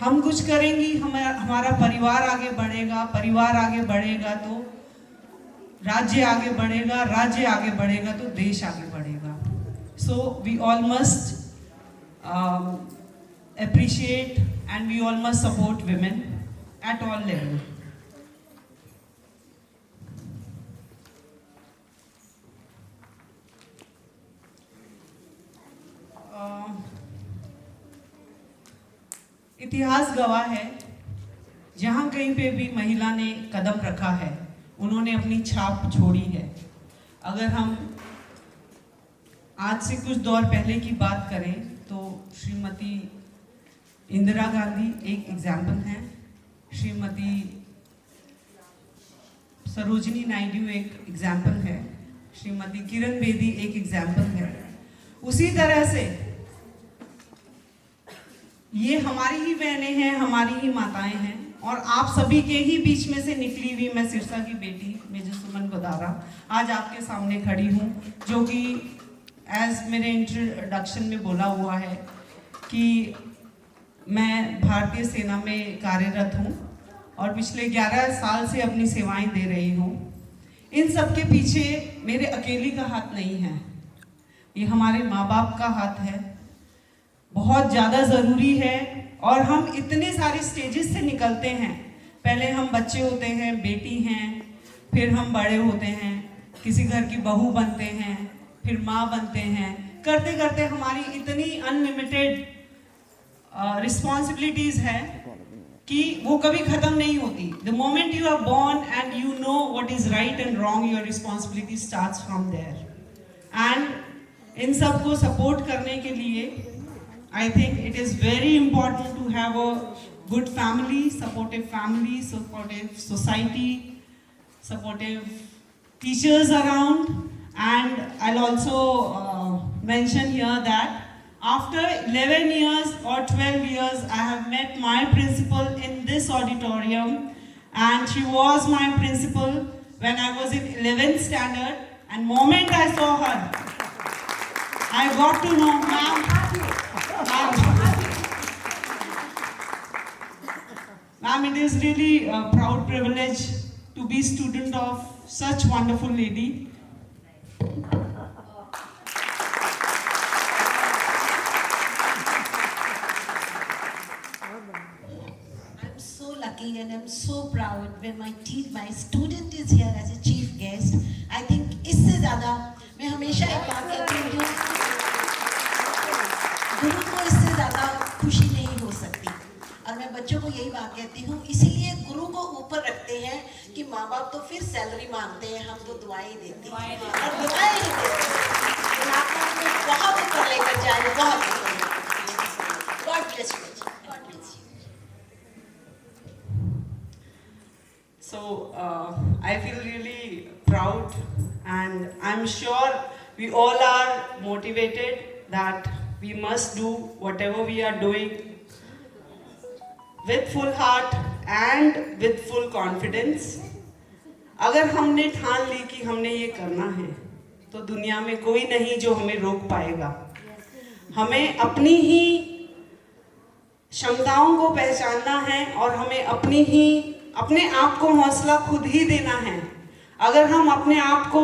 हम कुछ करेंगी हमारा परिवार आगे बढ़ेगा, परिवार आगे बढ़ेगा तो राज्य आगे बढ़ेगा, राज्य आगे बढ़ेगा तो देश आगे बढ़ेगा. So we all must appreciate and we all must support women at all level. इतिहास गवाह है, जहाँ कहीं पे भी महिला ने कदम रखा है उन्होंने अपनी छाप छोड़ी है. अगर हम आज से कुछ दौर पहले की बात करें तो श्रीमती इंदिरा गांधी एक एग्जाम्पल है, श्रीमती सरोजिनी नायडू एक एग्जाम्पल है, श्रीमती किरण बेदी एक एग्जाम्पल है. उसी तरह से ये हमारी ही बहनें हैं, हमारी ही माताएं हैं, और आप सभी के ही बीच में से निकली हुई मैं सिरसा की बेटी मेजर सुमन गोदारा आज आपके सामने खड़ी हूँ, जो कि एज मेरे इंट्रोडक्शन में बोला हुआ है कि मैं भारतीय सेना में कार्यरत हूँ और पिछले 11 साल से अपनी सेवाएं दे रही हूँ. इन सब के पीछे मेरे अकेली का हाथ नहीं है, ये हमारे माँ बाप का हाथ है, बहुत ज़्यादा ज़रूरी है. और हम इतने सारे स्टेजेस से निकलते हैं, पहले हम बच्चे होते हैं, बेटी हैं, फिर हम बड़े होते हैं, किसी घर की बहू बनते हैं, फिर माँ बनते हैं, करते करते हमारी इतनी अनलिमिटेड रिस्पॉन्सिबिलिटीज है कि वो कभी खत्म नहीं होती. The moment you are born and you know what is right and wrong, your responsibility starts from there. And इन सब को सपोर्ट करने के लिए I think it is very important to have a good family, supportive society, supportive teachers around. And I will also mention here that after 11 years or 12 years, I have met my principal in this auditorium, and she was my principal when I was in 11th standard. And moment I saw her, I got to know, ma'am, it is really a proud privilege to be student of such wonderful lady. And I'm so proud when my student is here as a chief guest. I think इससे ज़्यादा मैं हमेशा एक बात कहती हूँ, गुरु को इससे ज़्यादा खुशी नहीं हो सकती. और मैं बच्चों को यही बात कहती हूँ, इसीलिए गुरु को ऊपर रखते हैं कि माँ बाप तो फिर सैलरी मांगते हैं, हम तो दुआएं देते हैं और दुआएं ही देते हैं. आपको बहुत ऊपर लेकर जाए, बहुत ऊपर. God bless you. So I feel really proud, and I'm sure we all are motivated that we must do whatever we are doing with full heart and with full confidence. अगर हमने ठान ली कि हमने ये करना है तो दुनिया में कोई नहीं जो हमें रोक पाएगा. हमें अपनी ही क्षमताओं को पहचानना है और हमें अपने आप को हौसला खुद ही देना है। अगर हम अपने आप को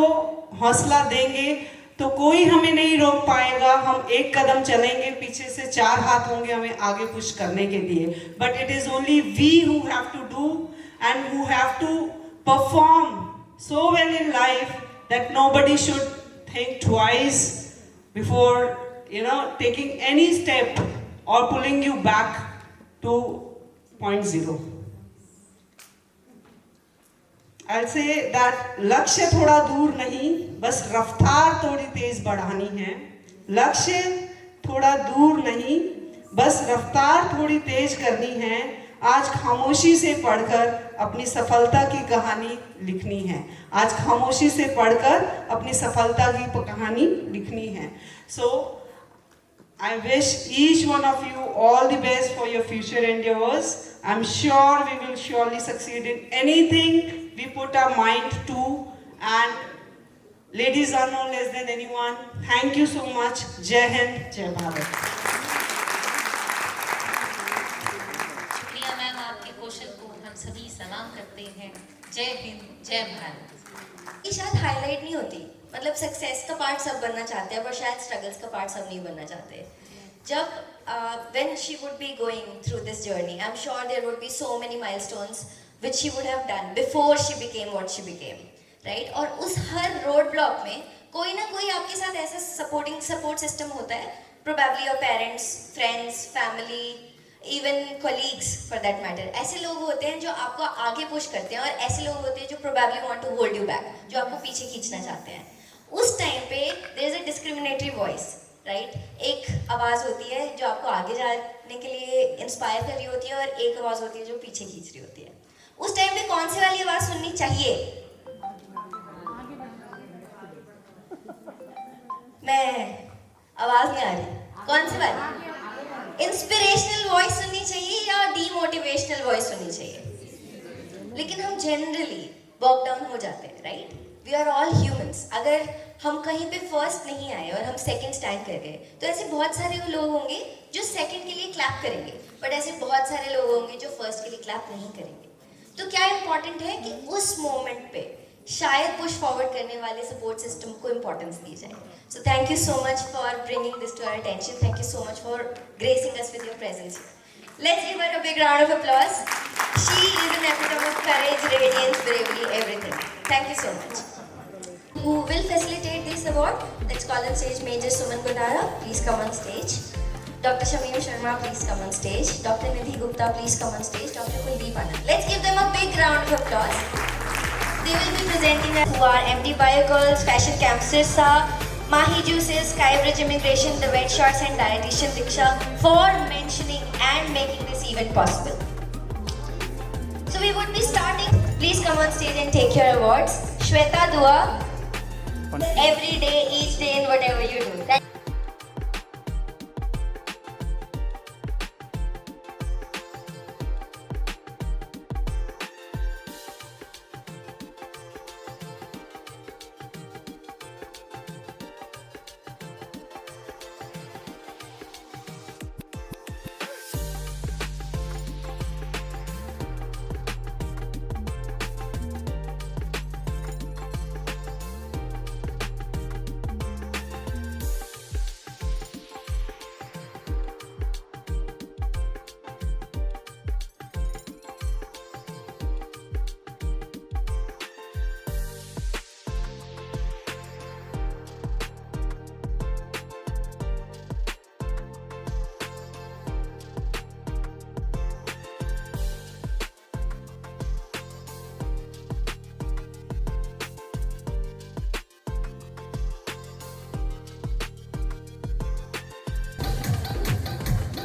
हौसला देंगे तो कोई हमें नहीं रोक पाएगा। हम एक कदम चलेंगे, पीछे से 4 हाथ होंगे हमें आगे पुश करने के लिए। But it is only we who have to do and who have to perform so well in life that nobody should think twice before, taking any step or pulling you back to point zero. I'll say that लक्ष्य थोड़ा दूर नहीं, बस रफ्तार थोड़ी तेज बढ़ानी है। लक्ष्य थोड़ा दूर नहीं, बस रफ्तार थोड़ी तेज करनी है। आज खामोशी से पढ़कर अपनी सफलता की कहानी लिखनी है। आज खामोशी से पढ़कर अपनी सफलता की कहानी लिखनी है। So I wish each one of you all the best for your future endeavors. I'm sure we will surely succeed in anything we put our mind to, and ladies are no less than anyone. Thank you so much. Jai Hind, Jai Bharat. शुक्रिया मैम, आपके कौशल को हम सभी सलाम करते हैं। जय हिंद, जय भारत। ये शायद हाईलाइट नहीं होती, मतलब सक्सेस का पार्ट सब बनना चाहते हैं पर शायद स्ट्रगल्स का पार्ट सब नहीं बनना चाहते। जब when she would be going through this journey, I'm sure there would be so many milestones which she would have done before she became what she became, right? और उस हर रोड ब्लॉक में कोई ना कोई आपके साथ ऐसा सपोर्ट सिस्टम होता है, probably your parents, friends, family, even colleagues for that matter. ऐसे लोग होते हैं जो आपको आगे पुश करते हैं और ऐसे लोग होते हैं जो probably want to hold you back, जो आपको पीछे खींचना चाहते हैं। उस टाइम पे there is a discriminatory voice, right? एक आवाज़ होती है जो आपको आगे जाने के लिए इंस्पायर कर रही होती है और एक आवाज़ होती है जो पीछे खींच रही होती है। उस टाइम पे कौन सी वाली आवाज़ सुननी चाहिए? मैं आवाज़ नहीं आ रही, कौन सी वाली? इंस्पिरेशनल वॉइस सुननी चाहिए या डीमोटिवेशनल वॉइस सुननी चाहिए? लेकिन हम जनरली वॉक डाउन हो जाते हैं, right? We are all humans. अगर हम कहीं पे फर्स्ट नहीं आए और हम सेकंड स्टैंड कर गए तो ऐसे बहुत सारे लोग होंगे जो सेकंड के लिए क्लैप करेंगे, बट ऐसे बहुत सारे लोग होंगे जो फर्स्ट के लिए क्लैप नहीं करेंगे। तो क्या इम्पॉर्टेंट है कि उस मोमेंट पे शायद पुश फॉरवर्ड करने वाले सपोर्ट सिस्टम को इम्पोर्टेंस दी जाए। So thank you so much for bringing this to our attention. Thank you so much for gracing us with your presence. Let's give her a big round of applause. She is an epitome of courage, radiance, bravery, everything. Thank you so much. Who will facilitate this award? Let's call on stage Major Suman Godara. Please come on stage. Dr. Shamim Sharma, please come on stage. Dr. Nidhi Gupta, please come on stage. Dr. Kuldeep Anand. Let's give them a big round of applause. They will be presenting us who are MD Biogirls, Fashion Camp Sirsa, Mahi Juices, Skybridge Immigration, The Wet Shots and Dietitian Diksha for mentioning and making this event possible. So we would be starting. Please come on stage and take your awards. Shweta Dua. Every day, each day in whatever you do.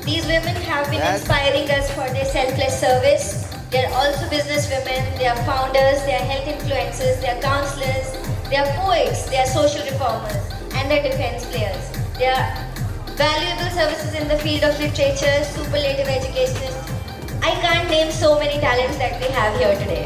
These women have been inspiring us for their selfless service. They are also business women, they are founders, they are health influencers, they are counselors, they are poets, they are social reformers, and they are defense players. They are valuable services in the field of literature, superlative educationists. I can't name so many talents that we have here today.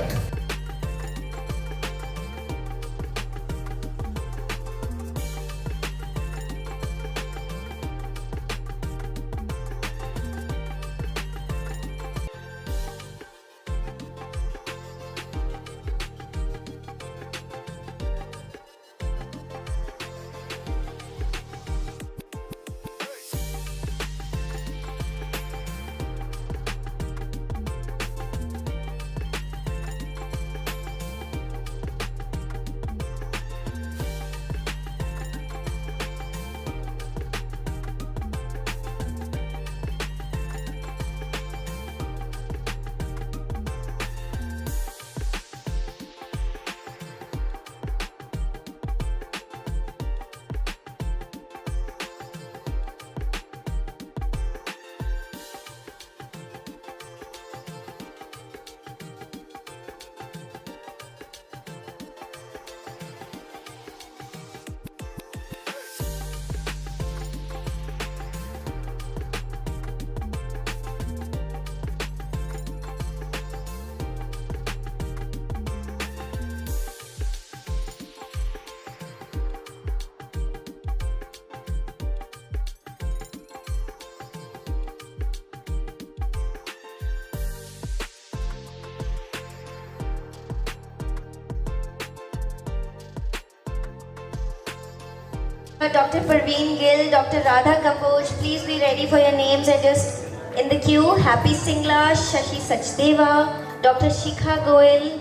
Dr. Parveen Gill, Dr. Radha Kapoor, please be ready for your names and just in the queue. Happy Singla, Shashi Sachdeva, Dr. Shikha Goyal,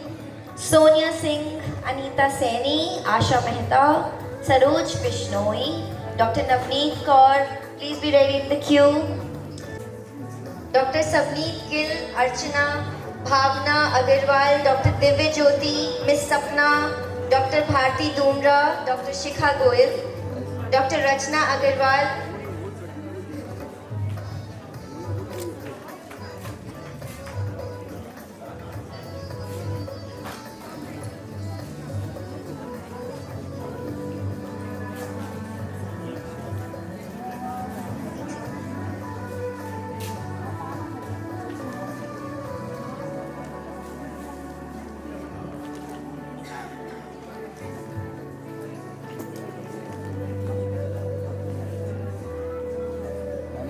Sonia Singh, Anita Saini, Asha Mehta, Saroj Bishnoi, Dr. Navneet Kaur, please be ready in the queue. Dr. Savneet Gill, Archana, Bhavna Agarwal, Dr. Divya Jyoti, Miss Sapna, Dr. Bharti Doomra, Dr. Shikha Goyal, Dr. Rachna Agarwal,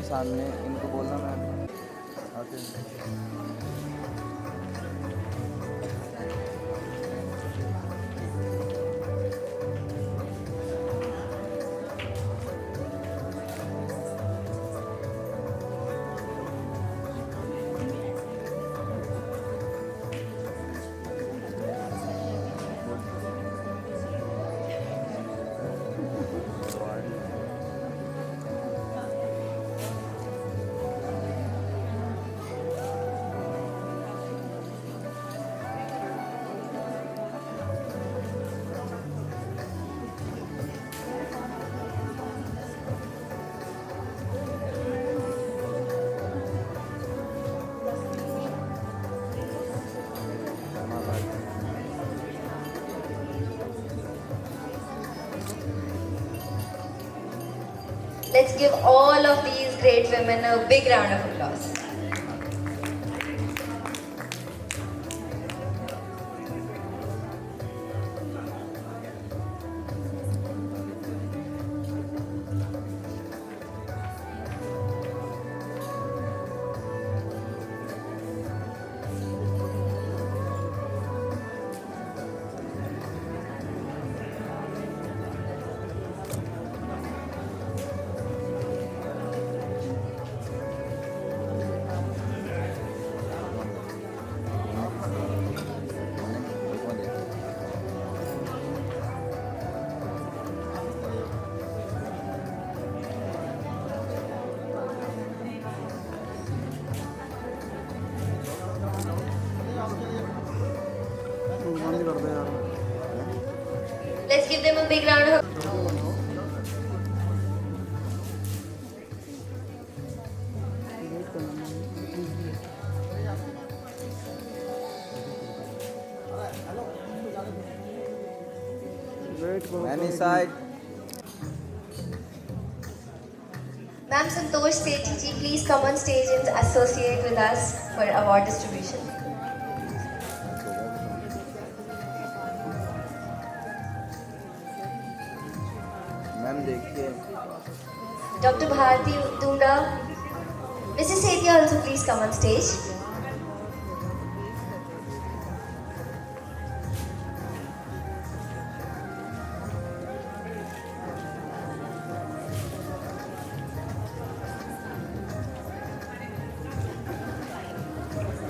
सामने इनको बोलना मैं आते let's give all of these great women a big round of applause. Let's give them a big round of Many side. Ma'am Santosh Sethi ji, please come on stage and associate with us for award distribution. Ma'am देखिए Dr. Bharti Doomra, Mrs. Sethi also please come on stage.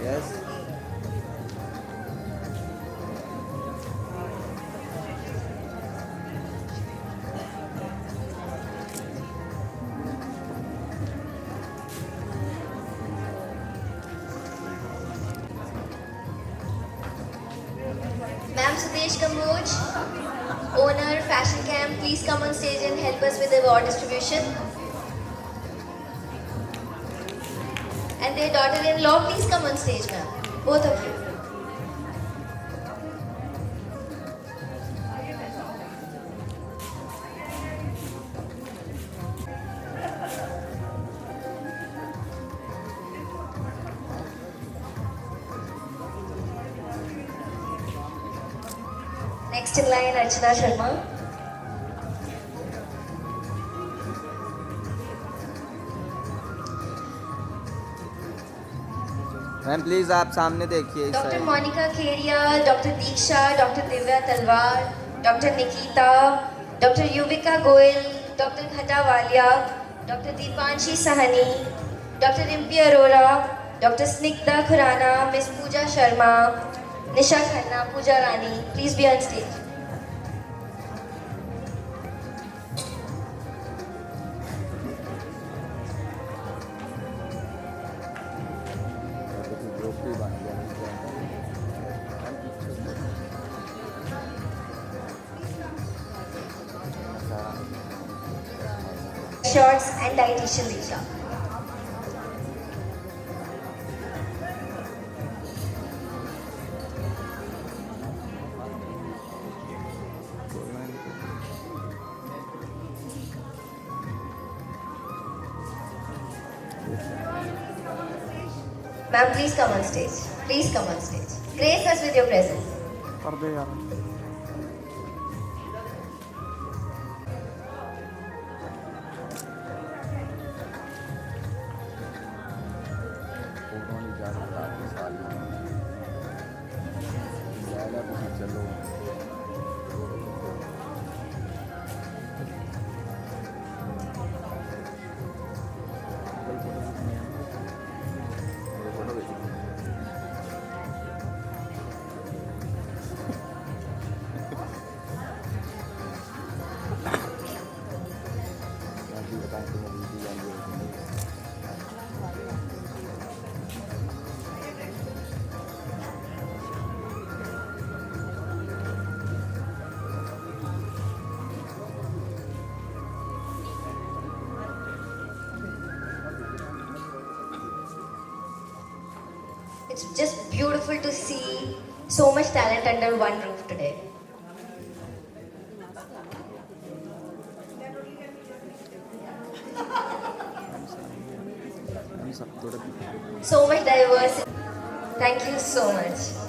Yes Ma'am Sudesh Kamboj, owner Fashion Camp, please come on stage and help us with the award distribution. And their daughter-in-law, please come on stage, ma'am. Both of you. Next in line, Archana Sharma. Ma'am please आप सामने देखिए इस Dr. Side Monica Kedia, Dr. Diksha, Dr. Divya Talwar, Dr. Nikita, Dr. Yuvika Goyal, Dr. Ghata Walia, Dr. Deepanshi Sahani, Dr. Rimpi Arora, Dr. Snigdha Khurana, Miss Pooja Sharma, Nisha Khanna, Pooja Rani, please be on stage. Shorts and dietitian Disha. Ma'am, please come on stage. Please come on stage. Grace us with your presence. It's just beautiful to see so much talent under one roof today. So much diversity. Thank you so much.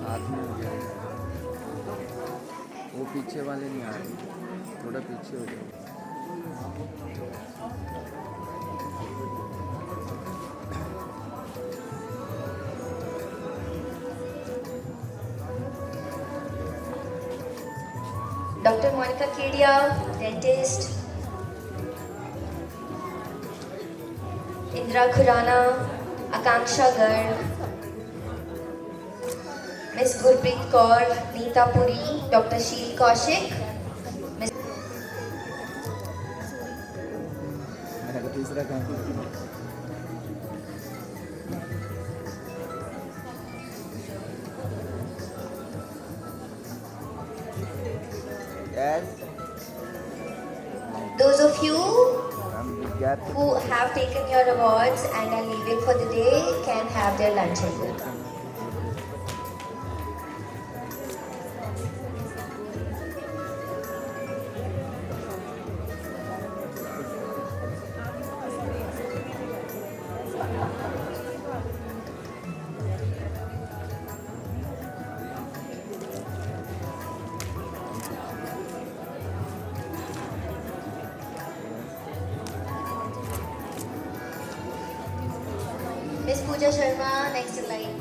साथ में हो गया वो पीछे वाले नहीं आ रहे थोड़ा पीछे हो जाओ Dr. Monica Kedia, dentist. Indra Khurana, Akanksha Garg. Miss Gurpreet Kaur, Neeta Puri, Dr. Sheel Kaushik. Miss तीसरा काम Those of you who have taken your awards and are leaving for the day can have their lunch as well. Miss Pooja Sharma, next in line.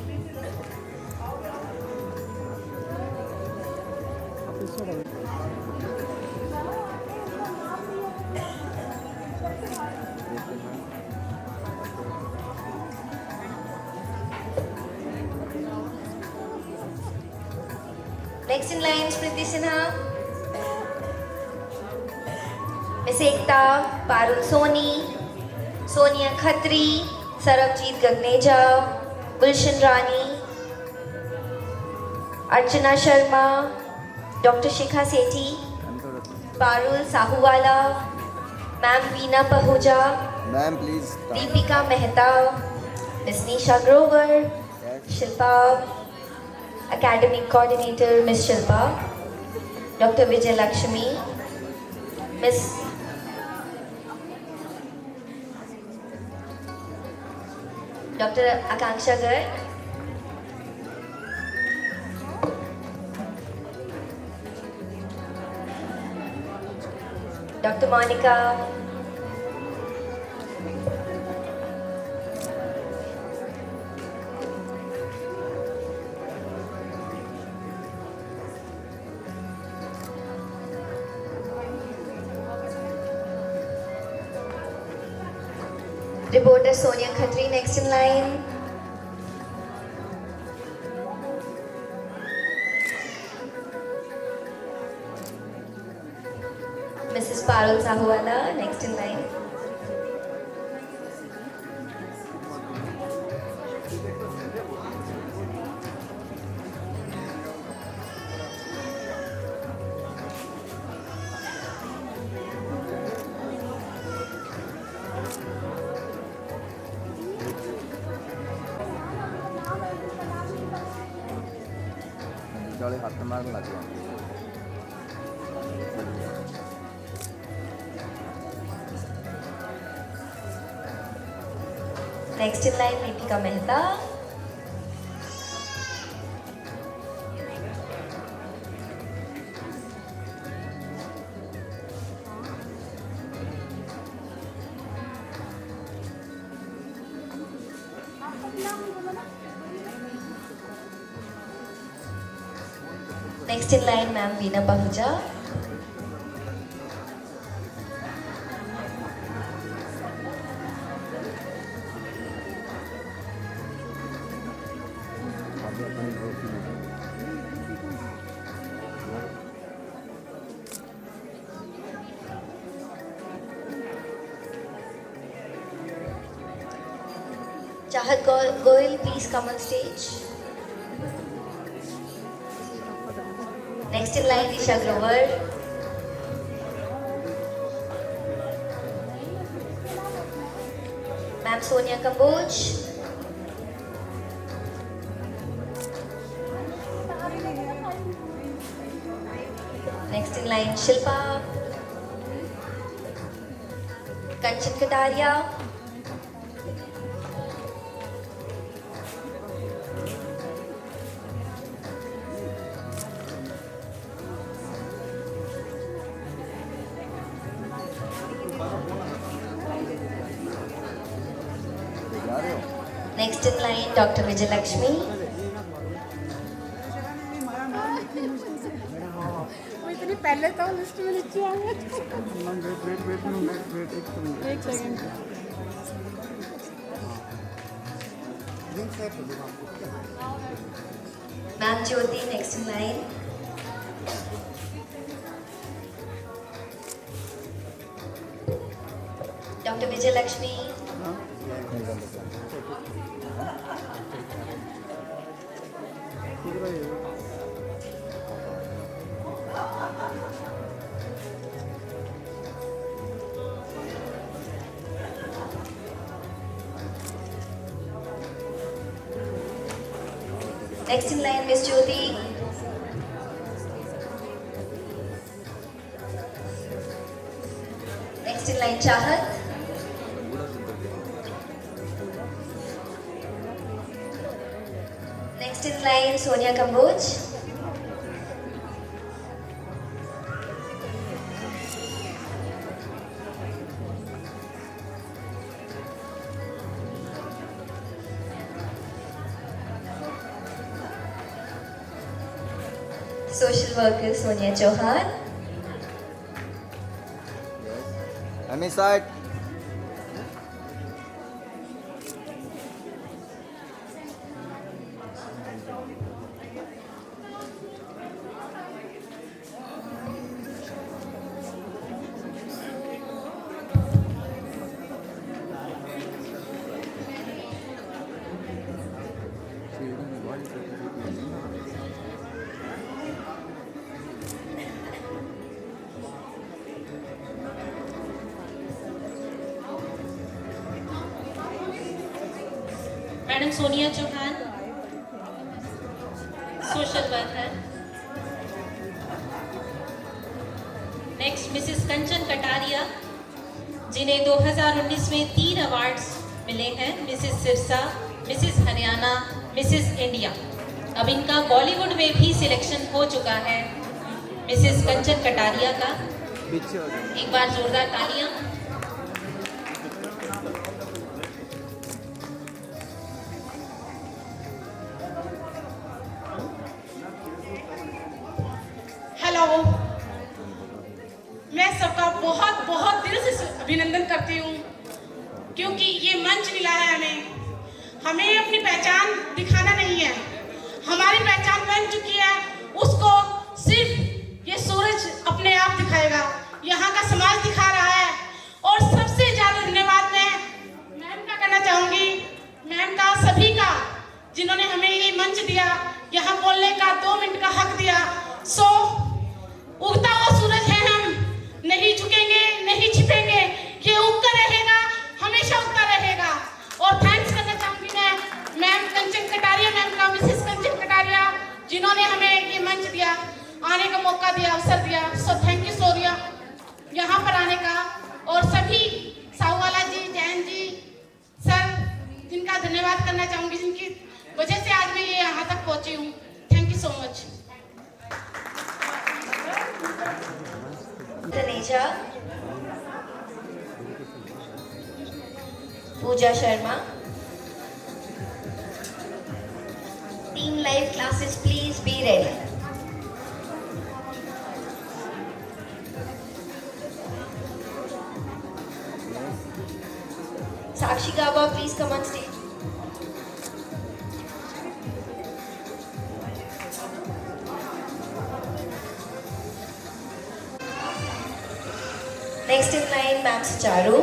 Next in line, Smriti Sinha. Miss Ekta, Parul Soni, Sonia Khatri, Sarabjit Gagneja, Gulshan Rani, Archana Sharma, Dr. Shikha Sethi, Parul Sahuwala, Ma'am Veena Pahuja, ma'am please Deepika Mehta, Miss Nisha Grover, Shilpa, Academic Coordinator Miss Shilpa, Dr. Vijay Lakshmi, Miss Dr. Akanksha Garg, Dr. Monica, reporter Sonia Khatri next in line. Mrs. Parul Sahuwala next in line. ਵਾਲੇ ਹੱਥ ਮਾਰਨ ਲੱਗ ਜਾਂਦੇ Next in line, Deepika Mehta. Next in line, Ma'am Veena Pahuja. Chahat Goyal, please come on stage. Next in line, Disha Grover. Ma'am Sonia Kamboj. Next in line, Shilpa. Kanchan Kataria. Next in line, Dr. Vijay Lakshmi. इतनी पहले तो लिस्ट में नीचे आ गया एक second Ma'am Jyoti, next in line. Dr. Vijay Lakshmi. Next in line, Miss Jyoti. Next in line, Chahat. Next in line, Sonia Kamboj. Social worker Sonia Chauhan. Emi side. Madam Sonia Chauhan, social worker. Mrs Kanchan Kataria, जिन्हें 2019 में 3 अवार्ड्स मिले हैं, Mrs Sirsa, Mrs Haryana, Mrs India. अब इनका बॉलीवुड में भी सिलेक्शन हो चुका है, मिसेस कंचन कटारिया का। एक बार जोरदार तालियां। हेलो, मैं सबका बहुत बहुत दिल से अभिनंदन करती हूँ, क्योंकि ये मंच मिला है हमें अपनी पहचान दिखाना नहीं है, हमारी पहचान बन चुकी है, उसको सिर्फ ये सूरज अपने आप दिखाएगा, यहाँ का समाज दिखा रहा है। और सबसे ज्यादा धन्यवाद मैं मैम का करना चाहूंगी, मैम का, सभी का, जिन्होंने हमें ये मंच दिया, यहाँ बोलने का 2 मिनट का हक दिया। सो उगता हुआ सूरज है हम, नहीं झुकेंगे, नहीं छिपेंगे, ये उगता रहेगा, हमेशा उगता रहेगा। और थैंक्स करना चाहूंगी मैं मैम कंचन कटारिया मैम का, मिसेस कंचन कटारिया, जिन्होंने हमें ये मंच दिया, आने का मौका दिया, अवसर दिया। सो थैंक यू सोरिया यहाँ पर आने का। और सभी साहूवाला जी, जैन जी, सर, जिनका धन्यवाद करना चाहूंगी, जिनकी वजह से आज मैं ये यहाँ तक पहुंची हूँ। Thank you so much. Taneja, Pooja Sharma, team live classes please be ready. Sakshi Gaba, please come on stage. Next in line, Ma'am Sucharu.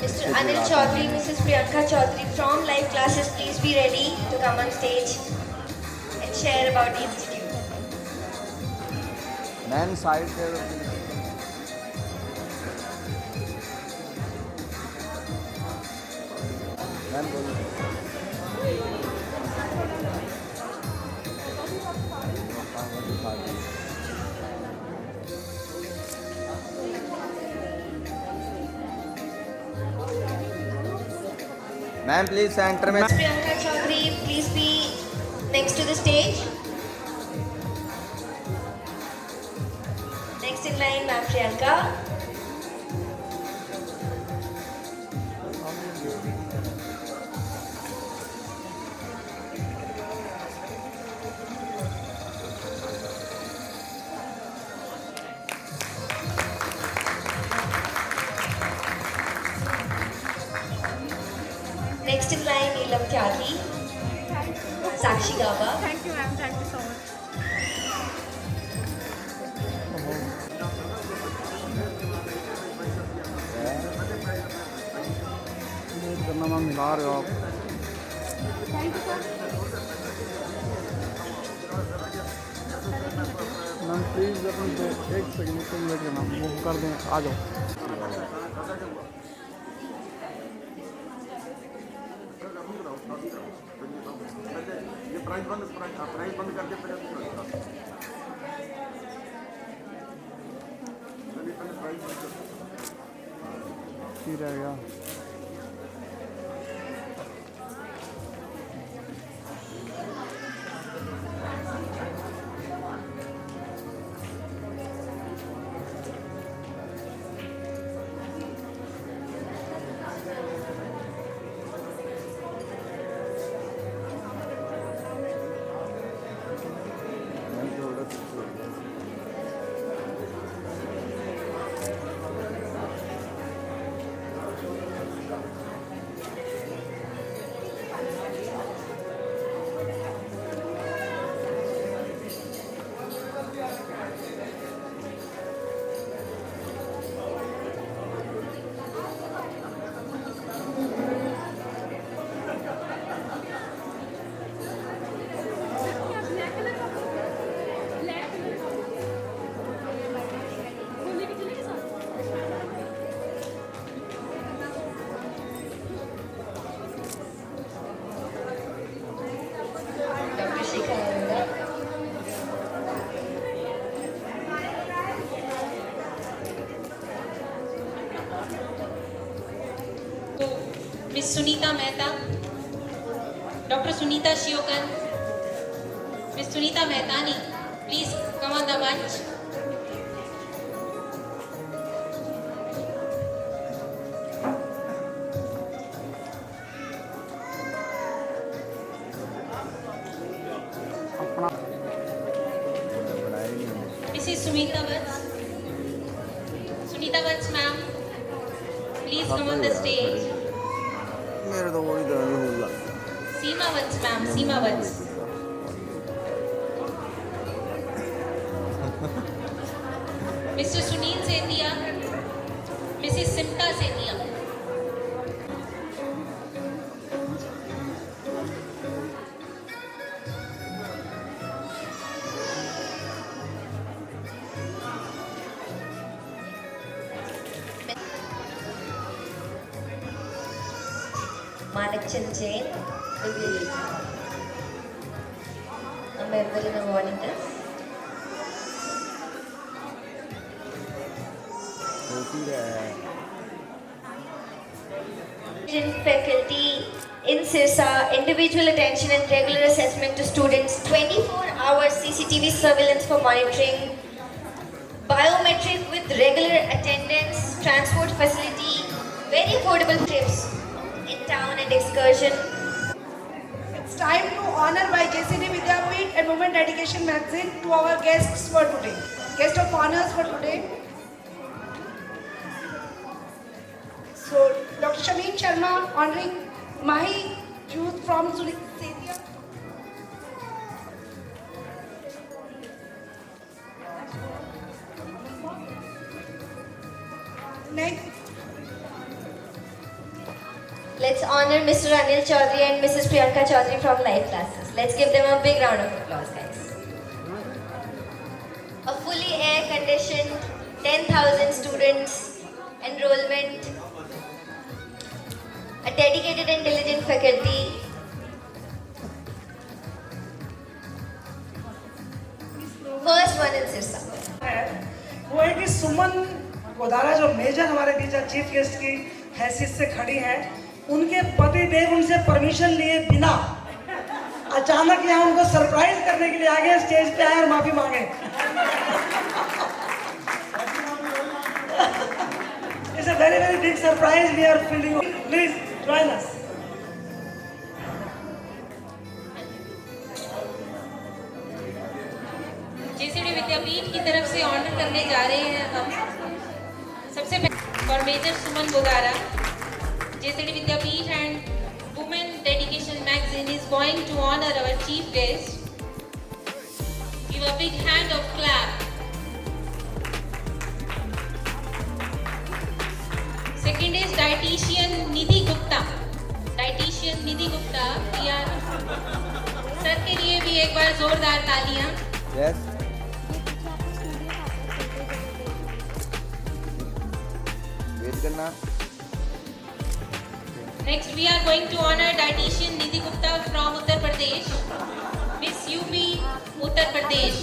Mr. Anil Chaudhary, Mrs. Priyanka Chaudhary from live classes, please be ready to come on stage and share about the institute. Ma'am side से मैम बोलो। मैम प्लीज सेंटर में। Priyanka Chaudhary, please be next to the stage. Next in line, Ma'am Priyanka. Next in line, Neelam Tyagi, Sakshi Gaba. Thank you, ma'am. Thank you so much. करना मैम मिला रहे हो आप। Thank you, sir. Ma'am please अपन 1 सेकंड तुम वेट करना, मूव कर दें, आ जाओ। ठीक रहेगा। सिखाया होगा। तो miss Sunita Mehta, doctor Sunita Sheokand, miss Sunita Mehtani, please come on the मंच। Mrs. Sunita Vats ma'am, please come on the stage. मेरे तो वही तरह नहीं बोला। Seema Vats ma'am, Seema Vats. Mr. Sunil Sethia, Mrs. Simta Sethia. Manakchan Jain will be a member in awarding this. Faculty in Sirsa, individual attention and regular assessment to students, 24-hour CCTV surveillance for monitoring, biometric with regular attendance, transport facility, very affordable trips in town and excursion. It's time to honor by JCD Vidyapeeth and Women Dedication Magazine to our guests for today. Guest of honors for today. So, Dr. Shameen Sharma honoring Mahi Youth from Sethia. Next. Let's honor Mr. Anil Chaudhary and Mrs. Priyanka Chaudhary from life classes. Let's give them a big round of applause, guys. A fully air-conditioned 10,000 students enrollment, a dedicated and diligent faculty, first one in Sirsa. वो है कि सुमन गोदारा जो मेजर हमारे बीच चीफ गेस्ट की हैसियत से खड़ी हैं, उनके पति देव उनसे परमिशन लिए बिना अचानक यहाँ उनको सरप्राइज करने के लिए आगे स्टेज पे आए और माफी मांगे। It's a very very big surprise we are feeling. Please join us. जेसीडी विद्यापीठ की तरफ से ऑनर करने जा रहे हैं हम सबसे पहले for major Suman Godara. JCD Vidyapeeth and women dedication magazine is going to honour our chief guest. Give a big hand of clap. Second is dietitian Nidhi Gupta. Dietitian Nidhi Gupta, sir के लिए भी एक बार जोरदार तालियां। Yes. वेट करना। Next, we are going to honor dietitian Nidhi Gupta from Uttar Pradesh, Miss UP, Uttar Pradesh.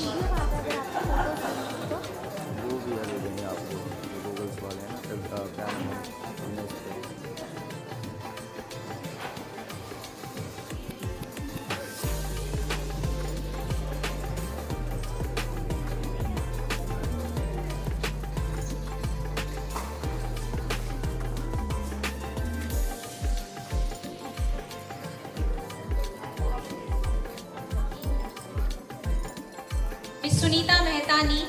वो भी दे देंगे आपको, जो गूगल्स वाले हैं ना, क्या नाम है, Miss Sunita Mehtani,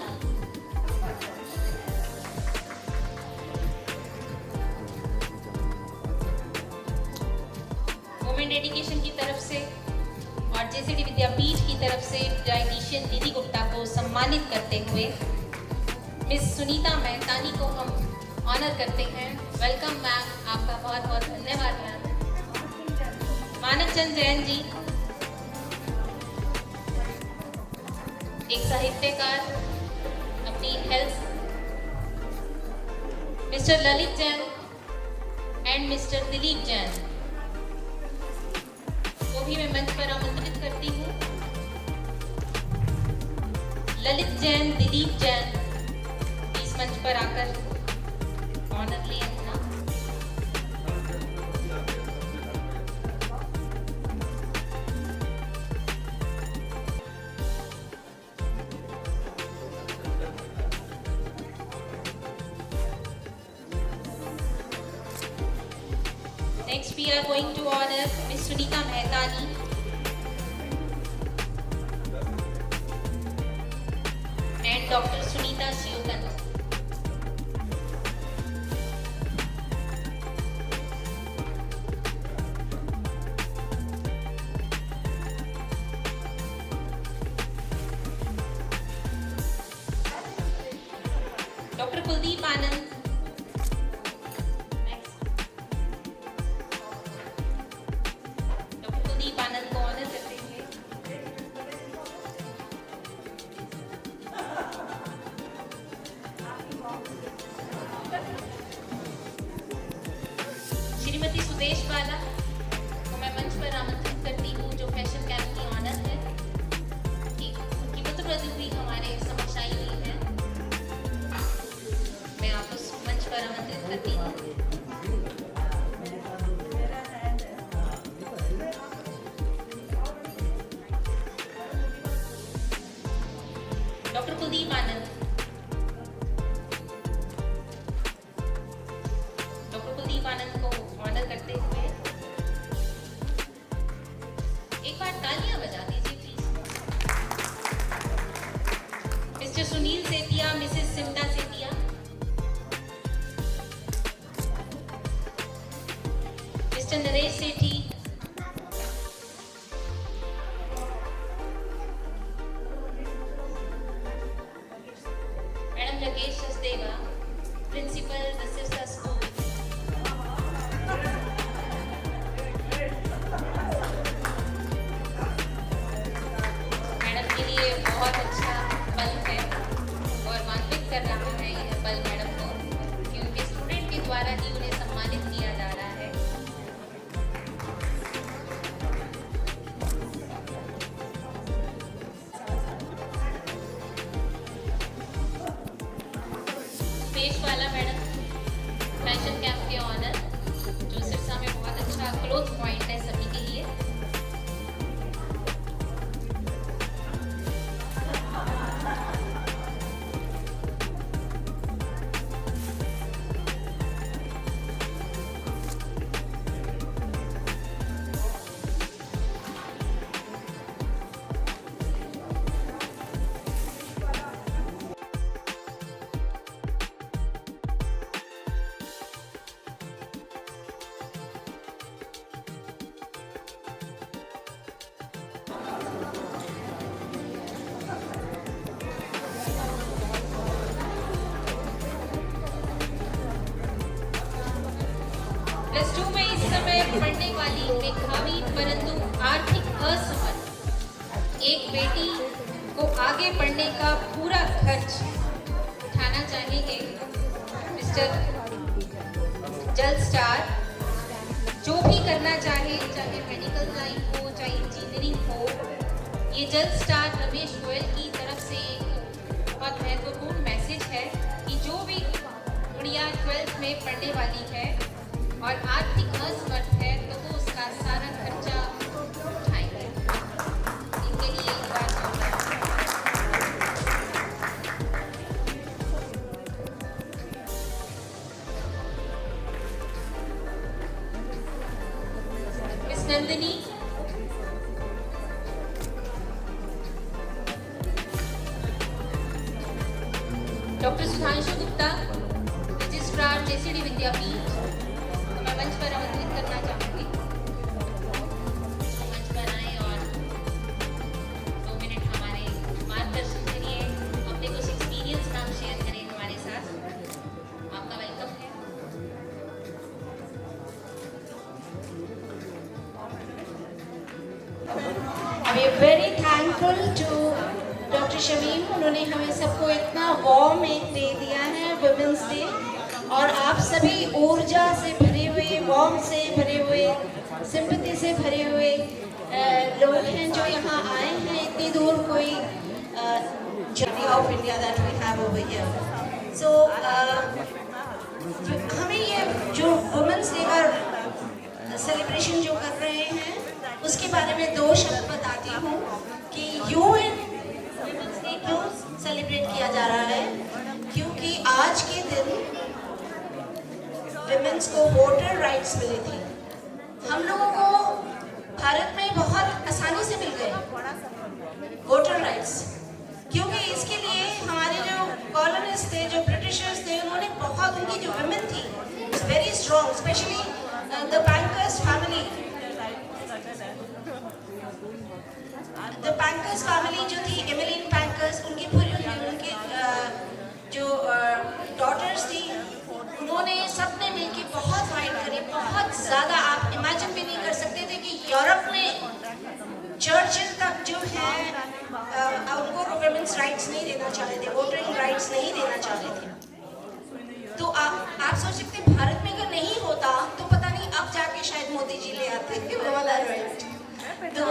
women education की तरफ से और जेसीडी विद्यापीठ की तरफ से डाइटिशियन निधि गुप्ता को सम्मानित करते हुए मिस सुनीता मेहतानी को हम ऑनर करते हैं। वेलकम मैम, आपका बहुत बहुत धन्यवाद मैम। मानकचंद जैन जी, एक साहित्यकार, अपनी health, mister Lalit Jain and mister Dilip Jain को भी मैं मंच पर आमंत्रित करती हूँ। ललित जैन, दिलीप जैन इस मंच पर आकर ऑनर लें अपना। Next we are going to honor Miss Sunita Mehtani and Dr. Sunita Siyogan. Dr. Kuldeep Anand. Next. Dr. Kuldeep Anand को ऑनर करते हैं। श्रीमती सुदेश बाला को मैं मंच पर आमंत्रित करती हूँ, जो फैशन कैंप की ऑनर है। उनकी पुत्रवधू भी हमारे समक्ष आई हुई है। मैं आपको मंच पर आमंत्रित करती हूँ। डॉक्टर कुलदीप आनंद। डॉक्टर कुलदीप आनंद को ऑनर करते हुए एक बार तालियां बजा दीजिए please. Mister Sunil Setia, Mrs Simta Setia, mister Naresh Sethi, madam Rakesh Sachdeva, principal the Sirsa school, madam के लिए बहुत अच्छा पल है और मानवित कर रहा है यह पल मैडम को, कि उनके स्टूडेंट के द्वारा ही उन्हें सम्मानित किया जा रहा है। पेशवाला मैडम, फैशन कैंप के ऑनर, जो सिरसा में बहुत अच्छा क्लोथ पॉइंट है सभी के लिए। प्लस 2 में इस समय पढ़ने वाली मेधावी परंतु आर्थिक असमर्थ एक बेटी को आगे पढ़ने का पूरा खर्च उठाना चाहेंगे मिस्टर जल स्टार। जो भी करना चाहे, चाहे मेडिकल लाइन हो, चाहे इंजीनियरिंग हो, ये जल स्टार रमेश गोयल की तरफ से एक बहुत महत्वपूर्ण मैसेज है कि जो भी गुड़िया 12th में पढ़ने वाली है और आर्थिक असमर्थ है, तो वो उसका सारा खर्चा उठाएंगे। इनके लिए एक बार miss Nandini, doctor Sudhanshu Gupta, registrar JCD Vidyapeeth, मैं मंच पर आमंत्रित करना चाहूंगी। मंच पर आए और 2 मिनट हमारे मार्गदर्शन करिए, अपने कुछ एक्सपीरियंस नाम शेयर करें हमारे साथ। आपका वेलकम है। We are very thankful to doctor Shamim, उन्होंने हमें सबको इतना वार्म एक दे दिया है वुमेन्स डे, और आप सभी ऊर्जा से भरे हुए, वार्म से भरे हुए, सिंपैथी से भरे हुए लोग हैं जो यहाँ आए हैं। इतनी दूर कोई journey of India that we have over here. So हमें ये जो वुमेन्स डे का सेलिब्रेशन जो कर रहे हैं उसके बारे में 2 शब्द बताती हूँ कि UN वुमेन्स डे क्यों सेलिब्रेट किया जा रहा है, क्योंकि आज के दिन वुमेन्स को वोटर राइट्स मिले थे। हम लोगों को भारत में बहुत आसानी से मिल गए वोटर राइट्स, क्योंकि इसके लिए हमारे जो कॉलोनिस्ट थे, जो ब्रिटिशर्स थे, उन्होंने बहुत, उनकी जो वुमेन थी very strong, specially the bankers family. The bankers family जो थी, एमिलिन बैंकर्स, उनकी पूरी उनके जो डॉटर्स थी, उन्होंने सबने मिलके बहुत फाइट करी, बहुत ज़्यादा। आप इमेजिन भी नहीं कर सकते थे कि यूरोप में चर्चिल तक जो है उनको वुमेन्स राइट्स नहीं देना चाहते थे, वोटिंग राइट्स नहीं देना चाहते थे। तो आप सोच सकते हैं भारत में अगर नहीं होता तो पता नहीं अब जाके शायद मोदी जी ले आते वो वाला राइट। तो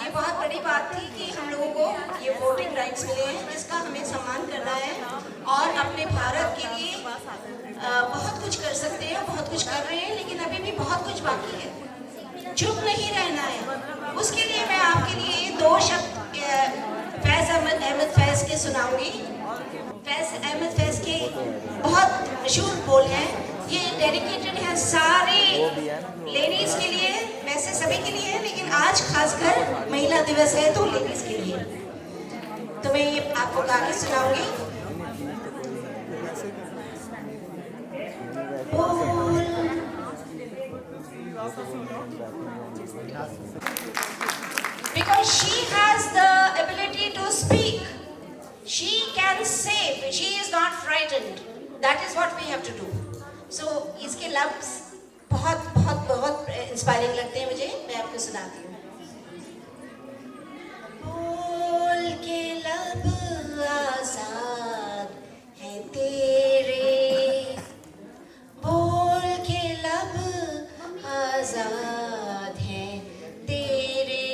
ये बहुत बड़ी बात थी कि हम लोगों को ये वोटिंग राइट्स मिले हैं, जिसका हमें सम्मान करना है और अपने भारत के लिए बहुत कुछ कर सकते हैं, बहुत कुछ कर रहे हैं, लेकिन अभी भी बहुत कुछ बाकी है, चुप नहीं रहना है। उसके लिए मैं आपके लिए 2 शब्द फैज़ अहमद फैज़ के सुनाऊंगी। फैज़ अहमद फैज़ के बहुत मशहूर बोल हैं, ये डेडिकेटेड है सारे लेडीज़ के लिए, वैसे सभी के लिए है, लेकिन आज खासकर महिला दिवस है तो लेडीज़ के लिए। तो मैं ये आपको गा के सुनाऊंगी। Because she has the ability to speak, she can say, she is not frightened. That is what we have to do. So इसके लफ्ज़ बहुत बहुत बहुत इंस्पायरिंग लगते हैं मुझे, मैं आपको सुनाती हूँ। बोल के लब आज़ाद है तेरे, बोल के लब आज़ाद है तेरे,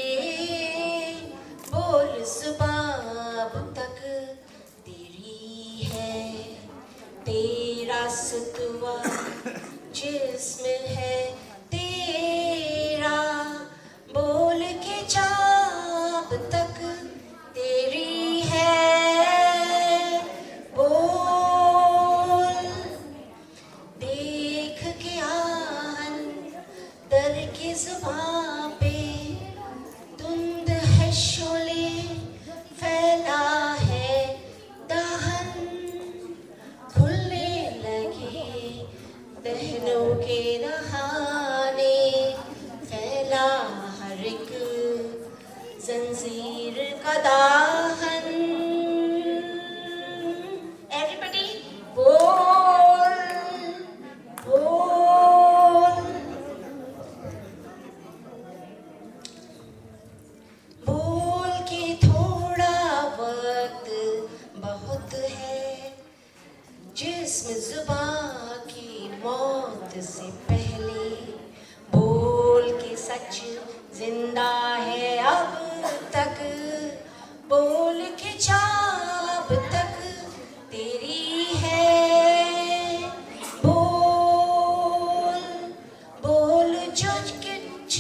बोल ज़ुबान तक तेरी है, तेरा सतवा जिस्म है तेरा, बोल के चाँप तक तेरी है, बोल देख के आहन दर के ज़ुबान पे, धुंध है शोले फैला है दाहन, खुलने लगे दहनों के नहाने, फैला हर एक जंजीर का दाहन। Everybody बोल बोल बोल के थोड़ा वक्त बहुत है, जिस्म ज़ुबान की मौत से पहले, बोल के सच जिंदा है अब तक, बोल के चाँप तक तेरी है, बोल बोल जो कुछ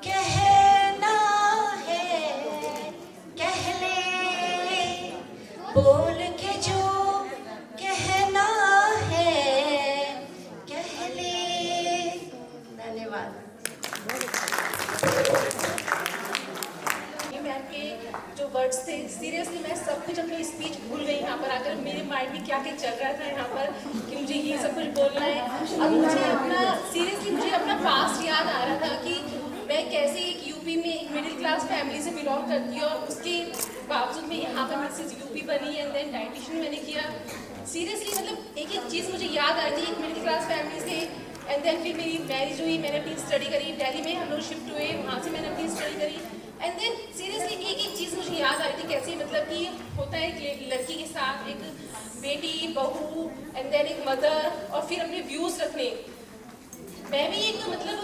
कहना है कह ले, बोल के जो कहना है कह ले। धन्यवाद। ये मैम के जो वर्ड्स थे, सीरियसली मैं सब कुछ अपनी स्पीच भूल गई यहाँ पर आकर, मेरे माइंड में क्या क्या चल रहा था यहाँ पर कि मुझे ये सब कुछ बोलना है। अब मुझे अपना सीरियसली मुझे अपना पास्ट याद आ रहा था कि मैं कैसे एक यूपी में एक मिडिल क्लास फैमिली से बिलोंग करती हूँ और उसके बावजूद मैं यहाँ पर मिसेस यूपी बनी एंड देन डाइटिशियन मैंने किया। सीरियसली मतलब एक एक चीज़ मुझे याद आ रही थी, एक मिडिल क्लास फैमिली से एंड देन फिर मेरी मैरिज हुई, मैंने अपनी स्टडी करी, दिल्ली में हम लोग शिफ्ट हुए, वहाँ से मैंने अपनी स्टडी करी एंड देन सीरियसली एक एक चीज़ मुझे याद आ रही थी कैसे मतलब कि होता है एक लड़की के साथ एक बेटी बहू एंड देन एक मदर और फिर अपने व्यूज़ रखने। मैं भी एक मतलब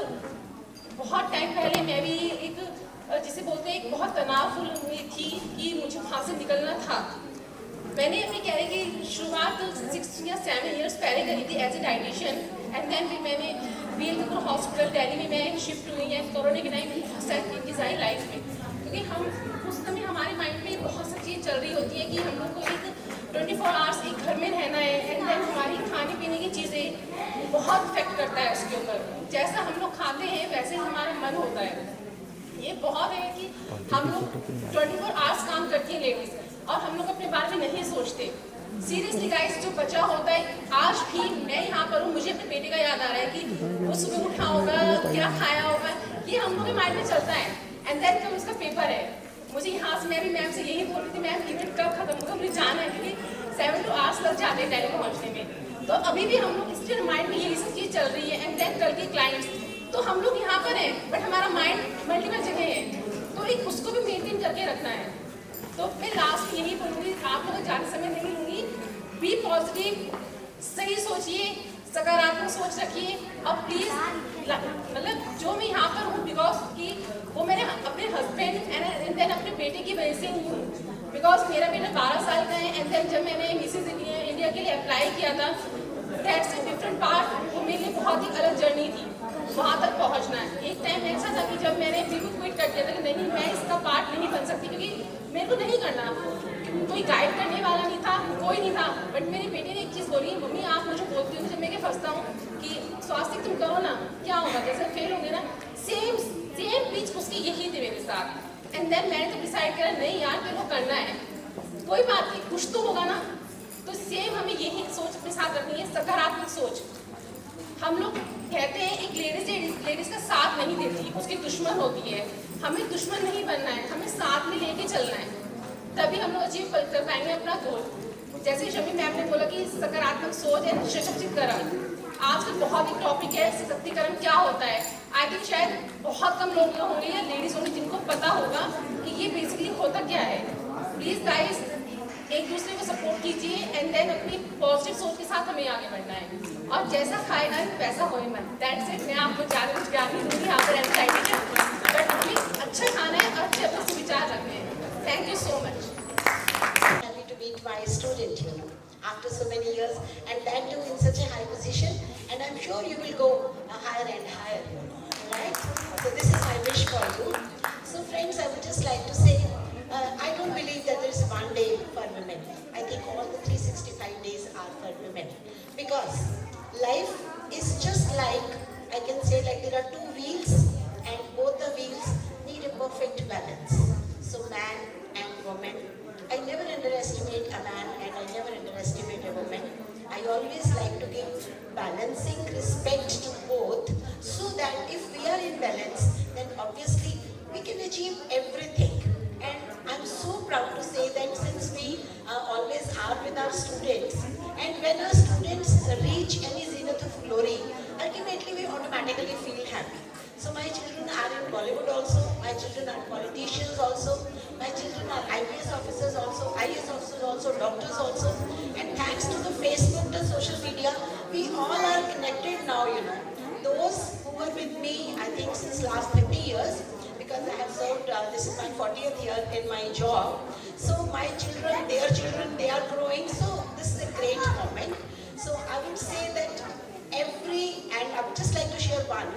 बहुत टाइम पहले मैं भी एक जिसे बोलते हैं एक बहुत तनावफुल में थी कि मुझे वहाँ से निकलना था। मैंने अपने कैरियर की शुरुआत 6 या 7 इयर्स पहले करी थी as a dietitian, and then फिर मैंने BL हॉस्पिटल दिल्ली में मैं शिफ्ट हुई है। कोरोना के टाइम बहुत सारी चेंजेस आई लाइफ में, क्योंकि हम उस समय हमारे माइंड में बहुत सारी चीज़ चल रही होती है कि हम लोग को एक 24 आवर्स एक घर में रहना है, एंड देन हमारी खाने पीने की चीज़ें बहुत इफेक्ट करता है उसके ऊपर। जैसा हम लोग खाते हैं वैसे ही हमारा मन होता है। ये बहुत है कि हम लोग 24 आवर्स काम करती हैं लेडीज, और हम लोग अपने बारे में नहीं सोचते। सीरियसली गाइस, जो बचा होता है, आज भी मैं यहाँ पर हूँ, मुझे अपने बेटे का याद आ रहा है कि वो सुबह उठा होगा, क्या खाया होगा, ये हम लोग के माइंड में चलता है। एंड देन कब उसका पेपर है, मुझे यहाँ से मैं भी मैम से यही बोल रही थी, मैम इवेंट कब खत्म होगा, मुझे जाना है, क्योंकि 7 to 8 आवर्स लग जाते हैं दिल्ली पहुँचने में। तो अभी भी हम लोग स्टिल माइंड में यही सब चीज़ चल रही है। एंड देन कल के क्लाइंट्स, तो हम लोग यहाँ पर हैं बट हमारा माइंड मल्टीपल जगह है, तो एक उसको भी मेंटेन करके रखना है। तो मैं लास्ट में यही बोलूँगी, आप लोग ज़्यादा समय नहीं लूँगी, बी पॉजिटिव, सही सोचिए, सकारात्मक सोच रखिए, और प्लीज़ मतलब जो मैं यहाँ पर हूँ बिकॉज कि वो मैंने अपने हस्बैंड एंड देन अपने बेटे की वजह से हूँ, बिकॉज मेरा बेटा 12 साल का है। एंड देन जब मैंने मिसेज इंडिया के लिए अप्लाई किया था, दैट्स ए डिफरेंट पार्ट, वो मेरे लिए बहुत ही अलग जर्नी थी वहाँ तक पहुँचना है। एक टाइम ऐसा था कि जब मैंने बिल्कुल क्विट कर दिया था कि नहीं, मैं इसका पार्ट नहीं बन सकती, क्योंकि मेरे को नहीं करना, कोई गाइड करने वाला नहीं था, कोई नहीं था। बट मेरे बेटे ने एक चीज़ बोली, मम्मी आप मुझे बोलती हो, जब मैं क्या फंसता हूँ कि स्वास्थ्य तुम करो ना, क्या होगा, जैसे फेल होंगे ना, सेम पिच उसकी यही थी मेरे साथ। एंड देन मैंने तो डिसाइड किया नहीं यार तेरे को करना है, कोई बात नहीं, कुछ तो होगा ना। तो सेम हमें यही सोच अपने साथ रखनी है, सकारात्मक सोच। हम लोग कहते हैं एक लेडीज का साथ नहीं देती, उसकी दुश्मन होती है। हमें दुश्मन नहीं बनना है, हमें साथ में लेके चलना है, तभी हम लोग अचीव कर पाएंगे अपना गोल। जैसे शमी मैम ने बोला कि सकारात्मक सोच है, सशक्तिकरण आजकल बहुत ही टॉपिक है, सशक्तिकरण क्या होता है। आई थिंक शायद बहुत कम लोग होंगे या लेडीज होंगे जिनको पता होगा कि ये बेसिकली होता क्या है। प्लीज़ गाइस, एक दूसरे को सपोर्ट कीजिए, एंड देन अपनी पॉजिटिव सोच के साथ हमें आगे बढ़ना है। और जैसा खाएगा वैसा होए मन, दैट्स इट। मैं आपको ज़्यादा कुछ ज्ञान नहीं दूँगी यहाँ पर एंजाइटी का, बट हमें अच्छा खाना है और अच्छे अपने विचार रखने हैं। Thank you so much. Happy to meet my student, after so many years, and that too in such a high position, and I'm sure you will go higher and higher, right? So this is my wish for you. So friends, I would just like to say, I don't believe that there is one day for women. I think all the 365 days are for women, because life is just like, I can say, like there are 2 wheels, and both the wheels need a perfect balance. So man and woman, I never underestimate a man and I never underestimate a woman. I always like to give balancing respect to both, so that if we are in balance, then obviously we can achieve everything. And I'm so proud to say that since we always are with our students, and when our students reach any zenith of glory, ultimately we automatically feel happy. So my children are in Bollywood also, my children are politicians also, my children are IPS officers also, IAS officers also, doctors also, and thanks to the Facebook, the social media, we all are connected now, Those who were with me, I think since last 30 years, because I have served, this is my 40th year in my job. So my children, their children, they are growing, so this is a great moment. So I would say that and I would just like to share one,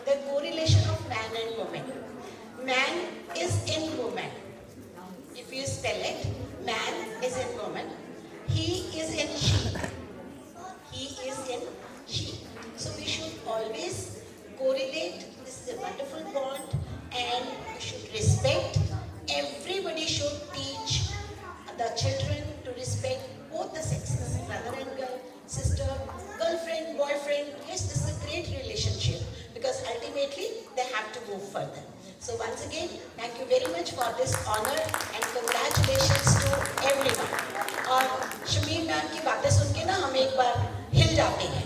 the correlation of man and woman. Man is in woman. If you spell it, man is in woman. He is in she. He is in she. So we should always correlate. This is a wonderful bond, and we should respect. Everybody should teach the children to respect both the sexes, brother and girl, sister, girlfriend, boyfriend. Yes, this is a great relationship, because ultimately they have to move further. So once again, thank you very much for this honor, and congratulations to everyone. और शमीर मैम की बातें सुन के ना हम एक बार हिल जाते हैं,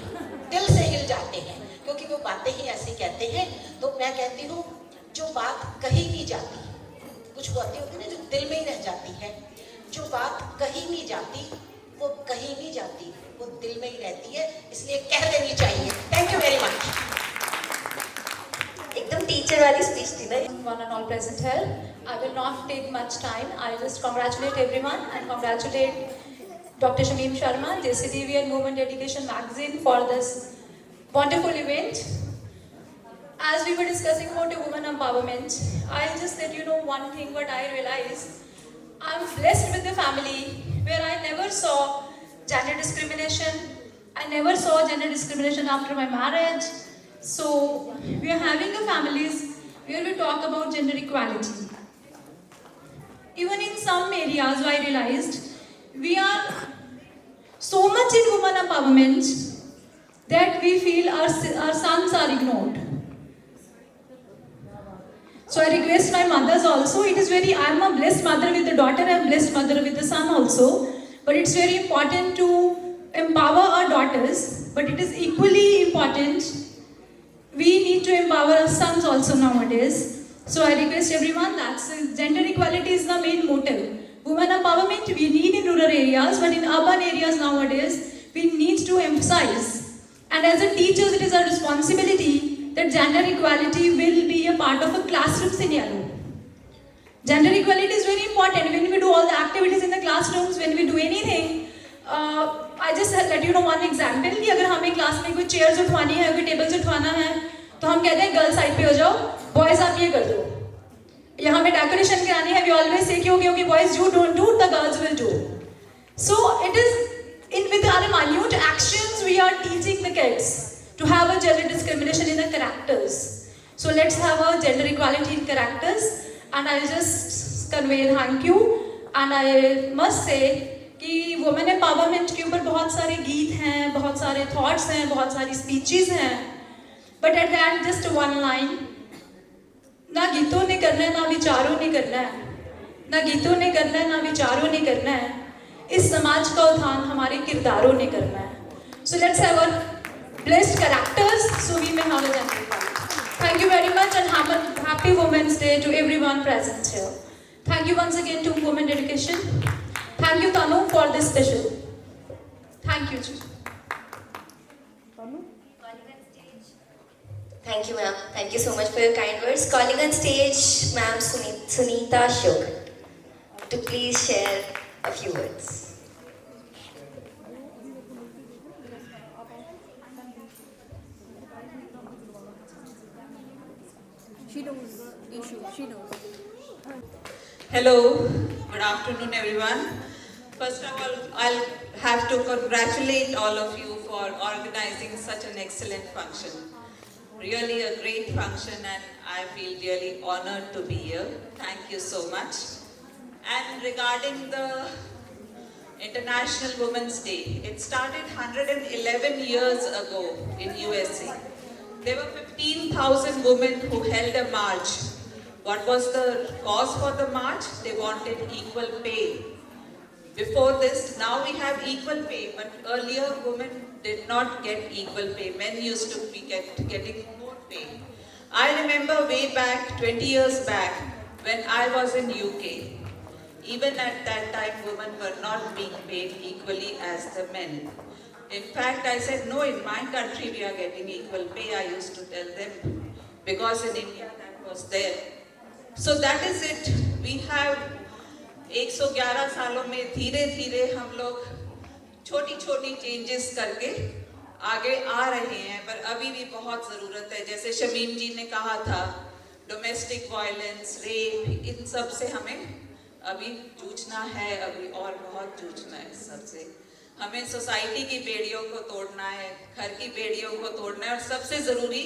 दिल से हिल जाते हैं, क्योंकि वो बातें ही ऐसी कहते हैं। तो मैं कहती हूँ, जो बात कही नहीं जाती, कुछ बातें होती है ना जो दिल में ही रह जाती है, जो बात कही नहीं जाती वो कहीं नहीं जाती, वो दिल में ही रहती है, इसलिए कह देनी चाहिए। Thank you very much. एकदम टीचर वाली स्पीच थी ना। One and all present here. I will not take much time. I just congratulate everyone and congratulate Dr. Shamim Sharma, JCDV and Women Dedication Magazine for this wonderful event. As we were discussing about women empowerment, I'll just let you know one thing what I realized. I'm blessed with a family where I never saw gender discrimination. I never saw gender discrimination after my marriage. So we are having a families where we talk about gender equality. Even in some areas, I realized we are so much in women empowerment that we feel our sons are ignored. So I request my mothers also. It is very, I am a blessed mother with a daughter, I am blessed mother with a son also. But it's very important to empower our daughters. But it is equally important, we need to empower our sons also nowadays. So I request everyone, that's gender equality is the main motive. Women empowerment we need in rural areas, but in urban areas nowadays, we need to emphasize. And as a teachers, it is our responsibility that gender equality will be a part of a classroom scenario. Gender equality is very important. When we do all the activities in the classrooms, when we do anything, I just let you know one example कि अगर हमें क्लास में कोई चेयर्स उठवानी है, कोई टेबल्स उठवाना है, तो हम कहते हैं गर्ल्स साइड पे हो जाओ, बॉयज आप ये कर दो. यहाँ पे डेकोरेशन करानी है, we always say कि boys you don't do, the girls will do. So it is with our minute actions we are teaching the kids to have a gender discrimination in the characters. So let's have a gender equality in characters, and I'll just convey thank you. And I must say कि वुमेन एम्पावरमेंट के ऊपर बहुत सारे गीत हैं, बहुत सारे थॉट्स हैं, बहुत सारी स्पीचेस हैं, but at the end just one line, ना गीतों ने करना है ना विचारों ने करना है, ना गीतों ने करना है ना विचारों ने करना है, इस समाज का उत्थान हमारे किरदारों ने करना है. So let's have a blessed characters so we may have a gender equality. Thank you very much and have a happy Women's Day to everyone present here. Thank you once again to Women Dedication. Thank you Tanu for this special. Thank you. Thank you ma'am. Thank you so much for your kind words. Calling on stage ma'am Sunita Shok to please share a few words. She knows the issue. She knows. Hello, good afternoon everyone. First of all, I'll have to congratulate all of you for organizing such an excellent function. Really a great function and I feel really honored to be here. Thank you so much. And regarding the International Women's Day, it started 111 years ago in USA. There were 15,000 women who held a march. What was the cause for the march? They wanted equal pay. Before this, now we have equal pay, but earlier women did not get equal pay. Men used to be getting more pay. I remember way back, 20 years back, when I was in UK. Even at that time, women were not being paid equally as the men. In fact, I said, no, in my country we are getting equal pay, I used to tell them, because in India that was there. So that is it. We have 111 सालों में धीरे धीरे हम लोग छोटी छोटी चेंजेस करके आगे आ रहे हैं, पर अभी भी बहुत ज़रूरत है. जैसे शमीम जी ने कहा था, डोमेस्टिक वायलेंस, रेप, इन सब से हमें अभी जूझना है, अभी और बहुत जूझना है. सबसे हमें सोसाइटी की बेड़ियों को तोड़ना है, घर की बेड़ियों को तोड़ना है, और सबसे ज़रूरी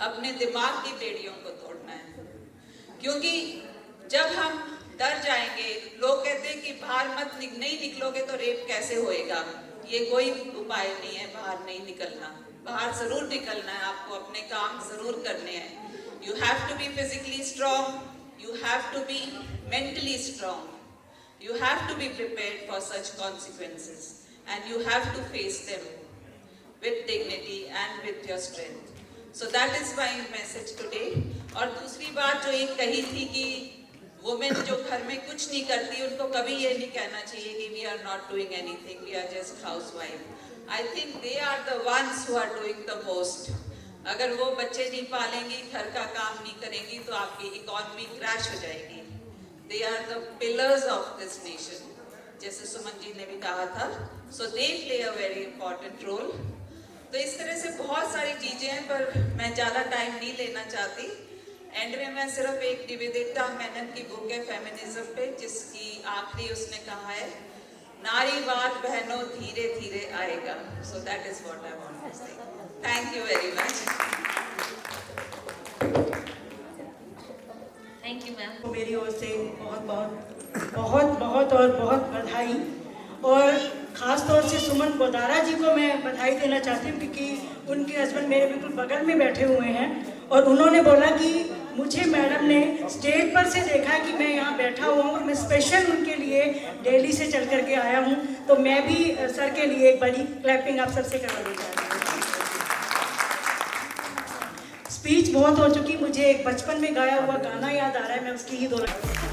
अपने दिमाग की बेड़ियों को तोड़ना है. क्योंकि जब हम डर जाएंगे, लोग कहते हैं कि बाहर मत नहीं निकलोगे तो रेप कैसे होएगा. ये कोई उपाय नहीं है बाहर नहीं निकलना. बाहर ज़रूर निकलना है, आपको अपने काम ज़रूर करने हैं. You have to be physically strong, you have to be mentally strong, you have to be prepared for such consequences, and you have to face them with dignity and with your strength. So that is my message today. और दूसरी बात जो एक कही थी कि वुमेन जो घर में कुछ नहीं करती, उनको कभी ये नहीं कहना चाहिए कि we are not doing anything, we are just housewife. I think they are the ones who are doing the most. अगर वो बच्चे नहीं पालेंगी, घर का काम नहीं करेंगी, तो आपकी इकोनॉमी क्रैश हो जाएगी। They are the pillars of this nation, जैसे सुमन जी ने भी कहा था। So they play a very important role. तो इस तरह से बहुत सारी चीजें हैं, पर मैं ज़्यादा टाइम नहीं लेना चाहती। एंड में मैं सिर्फ एक निवेदिता मेनन की बुक है फेमिनिज्म पे, जिसकी आखिरी उसने कहा है, नारीवाद बहनों धीरे धीरे आएगा। So that is what I want to say. Thank you very much. Thank you ma'am. मेरी ओर से बहुत बहुत बहुत बहुत और बहुत बधाई, और ख़ास तौर से सुमन गोदारा जी को मैं बधाई देना चाहती हूँ, क्योंकि उनके हस्बैंड मेरे बिल्कुल बगल में बैठे हुए हैं, और उन्होंने बोला कि मुझे मैडम ने स्टेज पर से देखा कि मैं यहाँ बैठा हुआ हूँ और मैं स्पेशल उनके लिए दिल्ली से चल करके आया हूँ। तो मैं भी सर के लिए एक बड़ी क्लैपिंग आप सबसे करवाना चाहती हूँ। स्पीच बहुत हो चुकी, मुझे एक बचपन में गाया हुआ गाना याद आ रहा है, मैं उसकी ही दोहराई।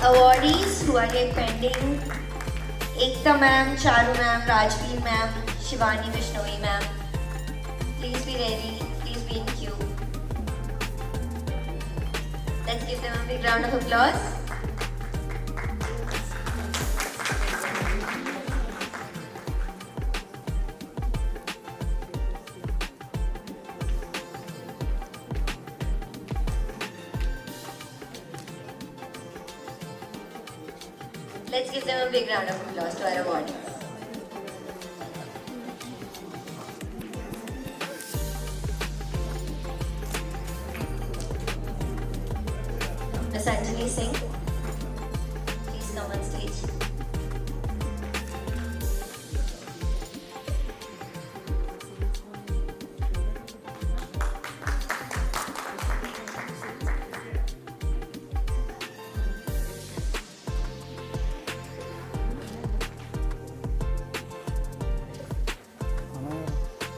Awardees who are yet pending: Ekta ma'am, Charu ma'am, Rajveer ma'am, Shivani Vishnoy ma'am. Please be ready. Please be in queue. Let's give them a big round of applause. Let's give them a big round of applause to our awardees. Ms. Anjali Singh, please come on stage.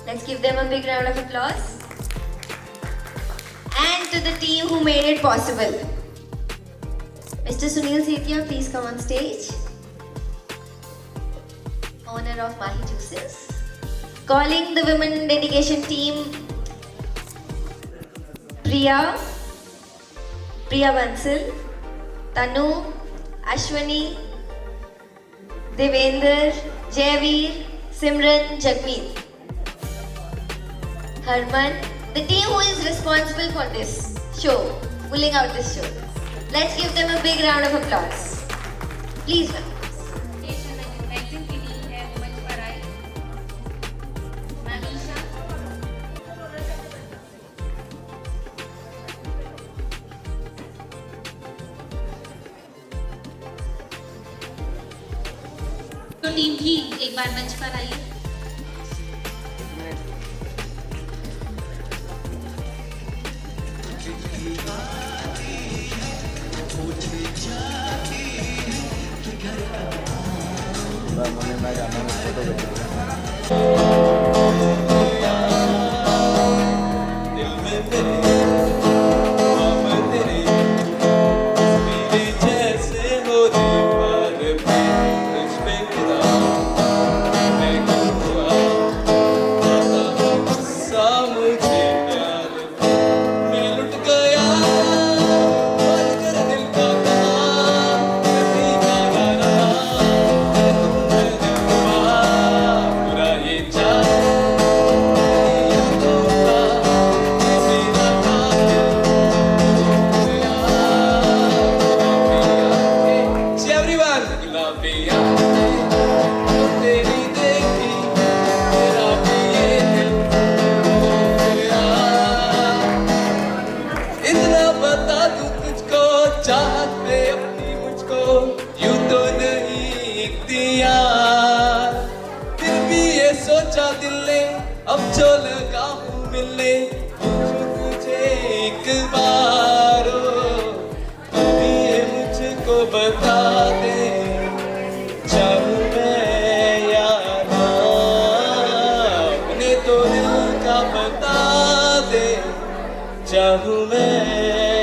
Let's give them a big round of applause. And to the team who made it possible. Mr. Sunil Sethia, please come on stage. Owner of Mahi Juices. Calling the women dedication team: Priya Bansal, Tanu, Ashwani, Devender, Jayveer, Simran, Jagmeet. Harman, the team who is responsible for this show, pulling out this show. Let's give them a big round of applause. Please, ma'am. Magazine की टीम है मंच पर आए। मैम ईशा, तो टीम भी एक बार मंच पर आइए। दिल में तेरे नाम तेरे तस्वीरें जैसे हो दीवार पे, तुझ पे खुदा मैं हुआ सा मुझे प्यार मैं लुट गया और कर दिल का कहा कभी का गाना तुम दिल हुआ ले तुझे एक बार ये मुझको बता दे चाहूं मैं या ना अपने तो दिल का बता दे चाहूं मैं